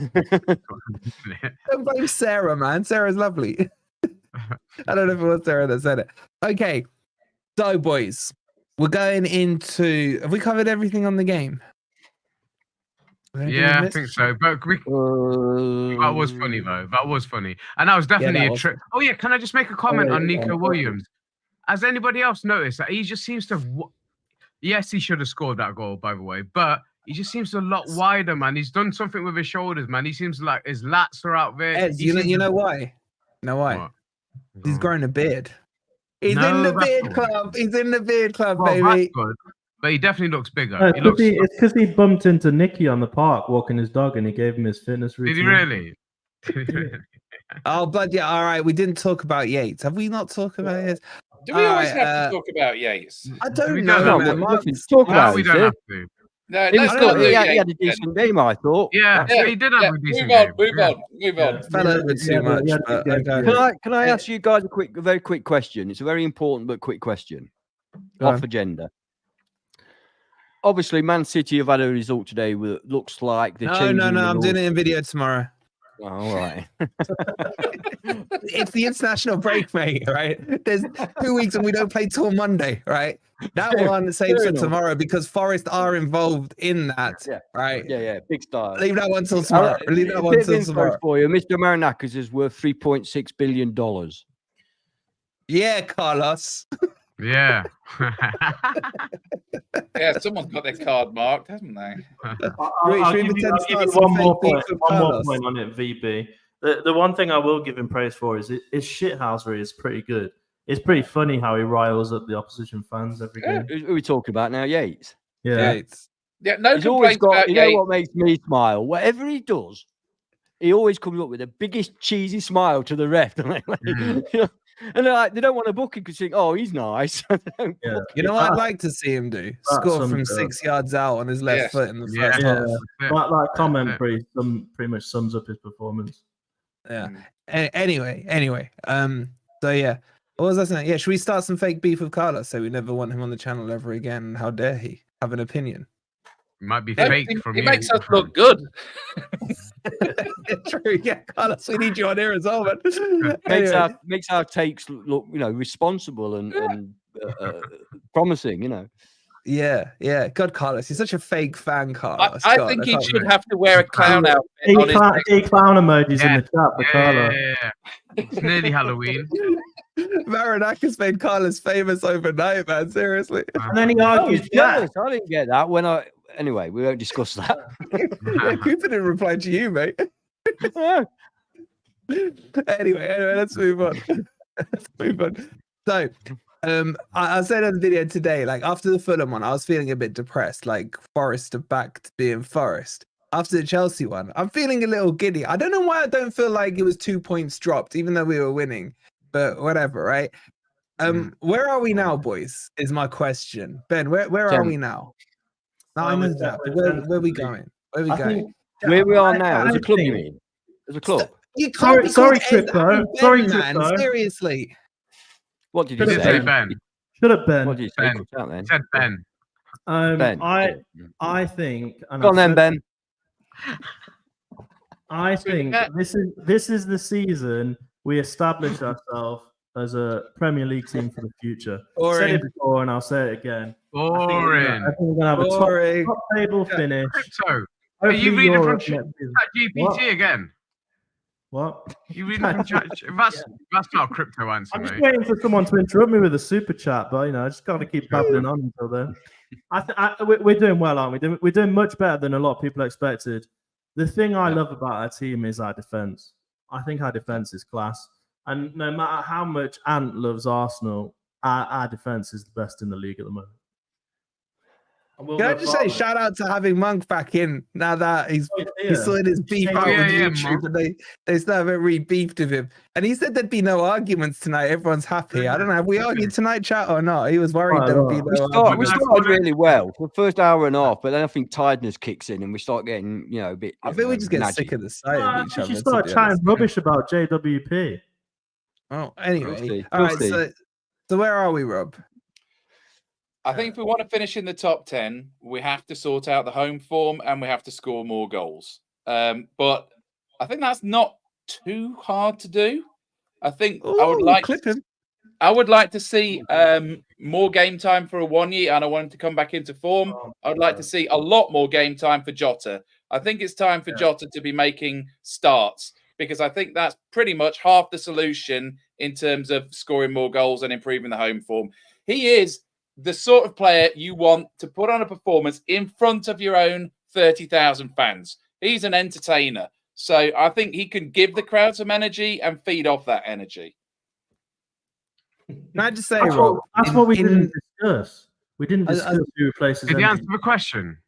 Don't blame Sarah, man. Sarah's lovely. I don't know if it was Sarah that said it. Okay, so boys, we're going into. Have we covered everything on the game? Yeah, I think so. But that was funny though. That was funny, and that was definitely a trip. Oh yeah, can I just make a comment on Neco Williams? Has anybody else noticed that he just seems to? Yes, he should have scored that goal, by the way, but he just seems a lot wider, man. He's done something with his shoulders, man. He seems like his lats are out there. Ed, you know why? You know why? What? He's growing a beard. He's No, in the that's beard not club. He's in the beard club, Well, that's baby. good, but he definitely looks bigger. No, He looks. it's because he bumped into Nicky on the park walking his dog, and he gave him his fitness routine. Did he really? Did he really? Oh, blood, yeah. All right, we didn't talk about Yates. Have we not talked about Yates? Do we always Alright, have to talk about Yates? I We don't don't know, have man. to. Talk No, about we it. don't have to. No, He, was let's good. not do He had a Yates then. decent game, I thought. Yeah, Yeah, he did have yeah, a decent move on, game. move Yeah. on, move on. Fell over too much. But okay. Can I ask you guys a very quick question? It's a very important but quick question. Go Off on. agenda. Obviously, Man City have had a result today that looks like they're No, changing. no, no. the I'm doing rules. it in video tomorrow. Oh, all right. It's the international break, mate. Right? There's 2 weeks and we don't play till Monday. Right? That one saves fair for enough. tomorrow because Forest are involved in that. Yeah. Right? Yeah, big style. Leave that one till tomorrow. Leave that one Bit of till info tomorrow. for you. Mr. Marinakis is worth $3.6 billion. Yeah, Carlos. Yeah. Yeah, someone's got their card marked, hasn't they? I'll give you one more point on it, VB. The one thing I will give him praise for is his shithousery is pretty good. It's pretty funny how he riles up the opposition fans every game. Who are we talking about now? Yates. Yeah. Yates. Yeah, no He's always complaints got, about you know Yates. what makes me smile? Whatever he does, he always comes up with the biggest cheesy smile to the ref. And they're like, they don't want to book him because they think, oh, he's nice. Yeah. You know what I'd like to see him do? Score from 6 yards out on his left Yes. foot in the Yeah. first half. That comment pretty much sums up his performance. Yeah. Anyway. So yeah. What was I saying? Yeah, should we start some fake beef with Carlos? So we never want him on the channel ever again. How dare he have an opinion? Might be No, fake it from it you. makes us look good. True, yeah, Carlos, we need you on here as well, man. Anyway. makes our takes look, responsible and promising, Yeah. God, Carlos, you're such a fake fan, Carlos. I God, think he can't should believe- have to wear a clown outfit on his neck. Clown emojis in the chat for Carlo. Yeah. It's nearly Halloween. Marinakis made Carlos famous overnight, man. Seriously. And then he I argues was back. jealous. I didn't get that anyway, we won't discuss that. Yeah, Cooper didn't reply to you, mate. Anyway, let's move on. So, I said in the video today, like after the Fulham one, I was feeling a bit depressed. Like Forest are back to being Forest. After the Chelsea one, I'm feeling a little giddy. I don't know why I don't feel like it was 2 points dropped, even though we were winning. But whatever, right? Where are we now, boys? Is my question. Ben, where are we now? No, I know that. But where are we going? Where are we going? Where we are now, as a club, you mean? As a club? You can't Sorry, be called Trippo. Ben, Sorry, man. Trippo. Seriously. What did He you did say? say Ben. Shut up, Ben. What did you say? Ben. Cut out then. He said Ben. Ben. I think. And Go on I've then, said- Ben. I think this is the season we establish ourselves as a Premier League team for the future. I said it before and I'll say it again. Boring. I think we're gonna have a Boring. top table finish. Crypto. Are you Hopefully reading from Europe next season. ChatGPT What? again? What? You reading from Chat? That's not a crypto answer, I'm just mate. waiting for someone to interrupt me with a super chat, but I just got to keep babbling on until then. We're doing well, aren't we? We're doing much better than a lot of people expected. The thing I love about our team is our defense. I think our defense is class, and no matter how much Ant loves Arsenal, our defense is the best in the league at the moment. Can I just say shout out to having Monk back in now that he's sorted his beef out with YouTube and they still haven't re-beefed with him. And he said there'd be no arguments tonight. Everyone's happy. I don't know. Have we argued tonight, chat, or not? He was worried there would be no arguments. We started really well for the first hour and a half, but then I think tiredness kicks in and we start getting, a bit. I think we just get sick of the sight of each other. You start chatting rubbish about JWP. Oh, anyway. All right. So where are we, Rob? I think if we want to finish in the top 10, we have to sort out the home form and we have to score more goals. But I think that's not too hard to do. I think I would like to see more game time for Awoniyi, and I want him to come back into form. I would like to see a lot more game time for Jota. I think it's time for Jota to be making starts, because I think that's pretty much half the solution in terms of scoring more goals and improving the home form. He is the sort of player you want to put on a performance in front of your own 30,000 fans. He's an entertainer. So I think he can give the crowd some energy and feed off that energy. Can I just say, that's what we didn't discuss. We didn't discuss who replaces Did you answer the question?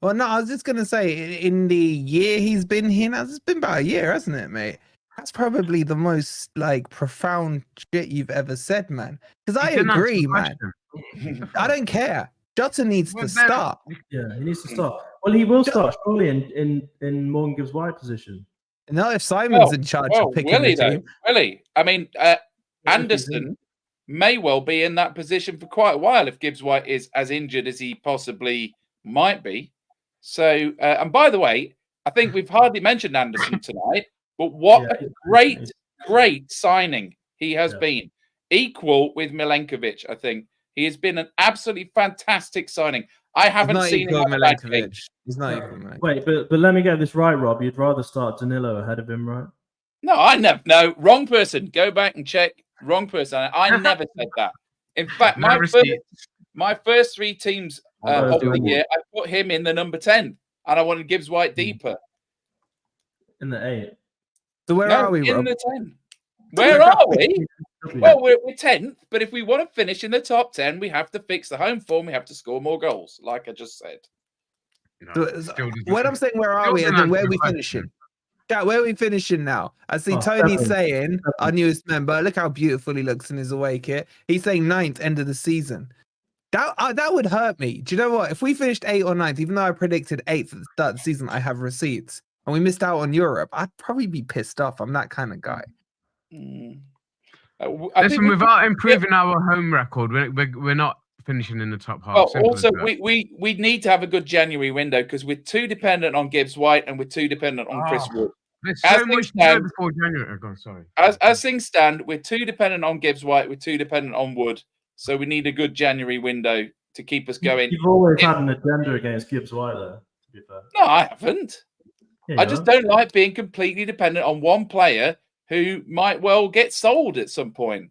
Well, no, I was just going to say, in the year he's been here, now it's been about a year, hasn't it, mate? That's probably the most, profound shit you've ever said, man. Because I agree, man. I don't care. Jota needs to start. Yeah, he needs to start. Well, he will start surely in Morgan Gibbs-White position. No, if Simon's in charge of picking the team. Really? I mean, Anderson may well be in that position for quite a while if Gibbs-White is as injured as he possibly might be. So, and by the way, I think we've hardly mentioned Anderson tonight, but what a great signing he has been. Equal with Milenkovic, I think. He has been an absolutely fantastic signing. I haven't seen him. He's not even. Wait, but let me get this right, Rob. You'd rather start Danilo ahead of him, right? No, I never. No, wrong person. Go back and check. Wrong person. I never said that. In fact, my first three teams of the year, I put him in the number 10, and I wanted Gibbs-White deeper. In the 8. So where are we, Rob? In the 10. Where are we? Well, we're 10th, but if we want to finish in the top 10, we have to fix the home form. We have to score more goals, like I just said. When I'm saying where are we, and then where are we finishing? Yeah, where are we finishing now? I see Tony saying, our newest member, look how beautiful he looks in his away kit. He's saying 9th, end of the season. That would hurt me. Do you know what? If we finished 8th or 9th, even though I predicted 8th at the start of the season, I have receipts, and we missed out on Europe, I'd probably be pissed off. I'm that kind of guy. Listen, without improving our home record, we're not finishing in the top half. Well, also, we need to have a good January window because we're too dependent on Gibbs-White and we're too dependent on Chris Wood. There's so much before January. Oh, sorry. As things stand, we're too dependent on Gibbs-White. We're too dependent on Wood. So we need a good January window to keep us going. You've always had an agenda against Gibbs-White, though, to be fair. No, I haven't. Yeah, I just don't like being completely dependent on one player who might well get sold at some point.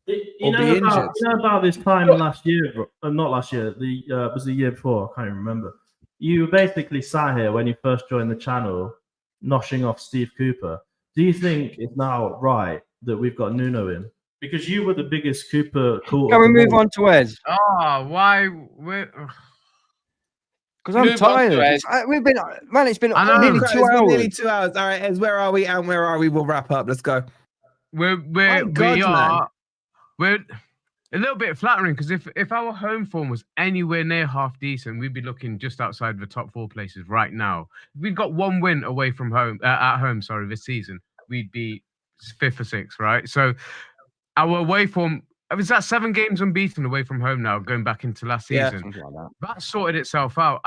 You know about this time last year, not last year, was the year before, I can't even remember. You basically sat here when you first joined the channel, noshing off Steve Cooper. Do you think it's now right that we've got Nuno in? Because you were the biggest Cooper call. Can we move on to Ez? Oh, why? Because I'm tired. It's been nearly 2 hours. Nearly 2 hours. All right, Ez, where are we? And where are we? We'll wrap up. Let's go. We're a little bit flattering because if our home form was anywhere near half decent, we'd be looking just outside the top 4 places right now. If we've got one win away from home at home, this season, we'd be 5th or 6th, right? So our away form. Was that 7 games unbeaten away from home now, going back into last season? Yeah, that sorted itself out.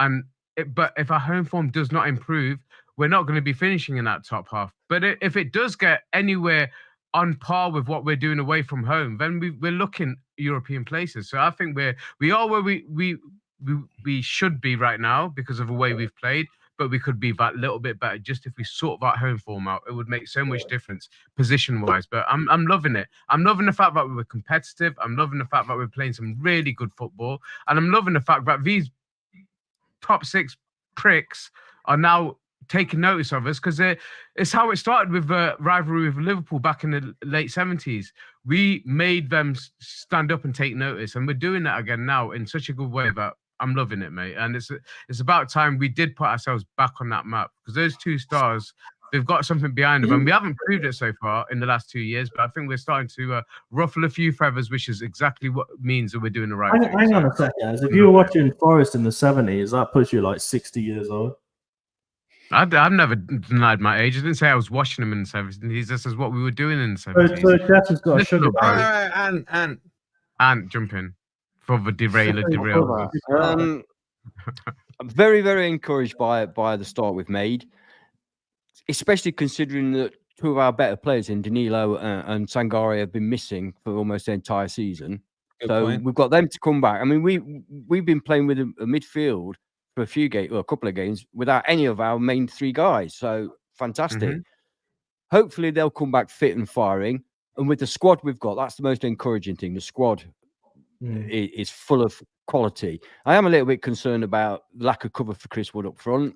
But if our home form does not improve, we're not going to be finishing in that top half. But if it does get anywhere on par with what we're doing away from home, then we're looking European places. So I think we are where we should be right now because of the way we've played. But we could be that little bit better just if we sort that home form out. It would make so much difference position-wise. But I'm loving it. I'm loving the fact that we were competitive. I'm loving the fact that we're playing some really good football. And I'm loving the fact that these top 6 pricks are now taking notice of us because it's how it started with the rivalry with Liverpool back in the late 70s. We made them stand up and take notice. And we're doing that again now in such a good way that I'm loving it, mate. And it's about time we did put ourselves back on that map, because those 2 stars, they've got something behind them, and we haven't proved it so far in the last 2 years. But I think we're starting to ruffle a few feathers, which is exactly what means that we're doing the right thing. Hang on a second, guys. If you were watching Forest in the 70s, that puts you like 60 years old. I've never denied my age. I didn't say I was watching them in the 70s. This is what we were doing in the 70s. So Jess has got a sugar All right, And jump in for the derail. I'm very, very encouraged by the start we've made, especially considering that 2 of our better players in Danilo and Sangare have been missing for almost the entire season. Good point. We've got them to come back. I mean, we've been playing with a midfield for a couple of games without any of our main 3 guys. So fantastic. Hopefully they'll come back fit and firing. And with the squad we've got, that's the most encouraging thing. The squad is full of quality. I am a little bit concerned about lack of cover for Chris Wood up front.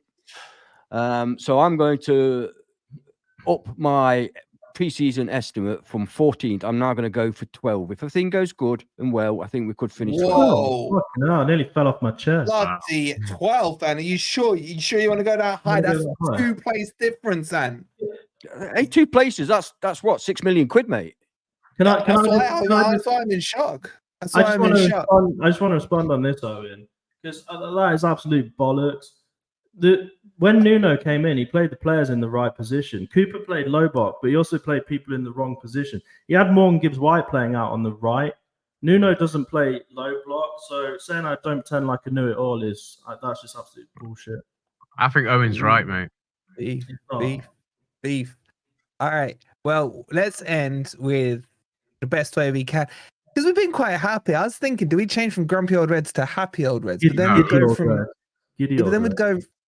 So I'm going to up my pre-season estimate from 14th. I'm now going to go for 12. If everything goes good and well, I think we could finish. Whoa! No, I nearly fell off my chair. Bloody 12, man. Are you sure? You sure you want to go that high? That's 2 place difference, man. Hey, 2 places. That's what, £6 million, mate. That's why I'm in shock. That's why I'm in shock. I just want to respond on this, Owen, because that is absolute bollocks. When Nuno came in, he played the players in the right position. Cooper played low block, but he also played people in the wrong position. He had Morgan Gibbs-White playing out on the right. Nuno doesn't play low block, so saying I don't pretend like I knew it all is that's just absolute bullshit. I think Owen's right, mate. Beef. All right. Well, let's end with the best way we can, because we've been quite happy. I was thinking, do we change from grumpy old Reds to happy old Reds? But then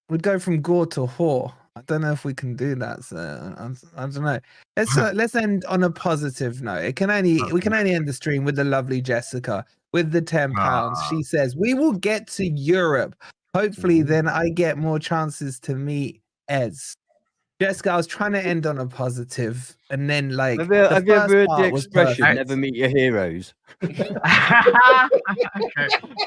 we'd go from gore to whore. I don't know if we can do that. So I don't know. Let's end on a positive note. We can only end the stream with the lovely Jessica with the £10. She says we will get to Europe. Hopefully, then I get more chances to meet Ez. Jessica, I was trying to end on a positive, and then like have you ever heard the expression "never meet your heroes"? Okay.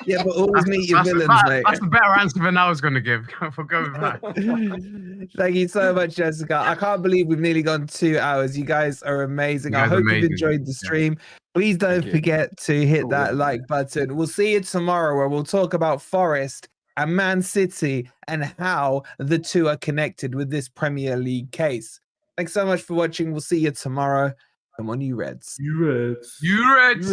Yeah, but always meet your villains, mate. That's a better answer than I was going to give. For go with that. Thank you so much, Jessica. I can't believe we've nearly gone 2 hours. You guys are amazing. I hope you've enjoyed the stream. Please don't forget to hit that like button. We'll see you tomorrow, where we'll talk about Forest and Man City and how the 2 are connected with this Premier League case. Thanks so much for watching. We'll see you tomorrow. Come on, you Reds. You Reds. You Reds.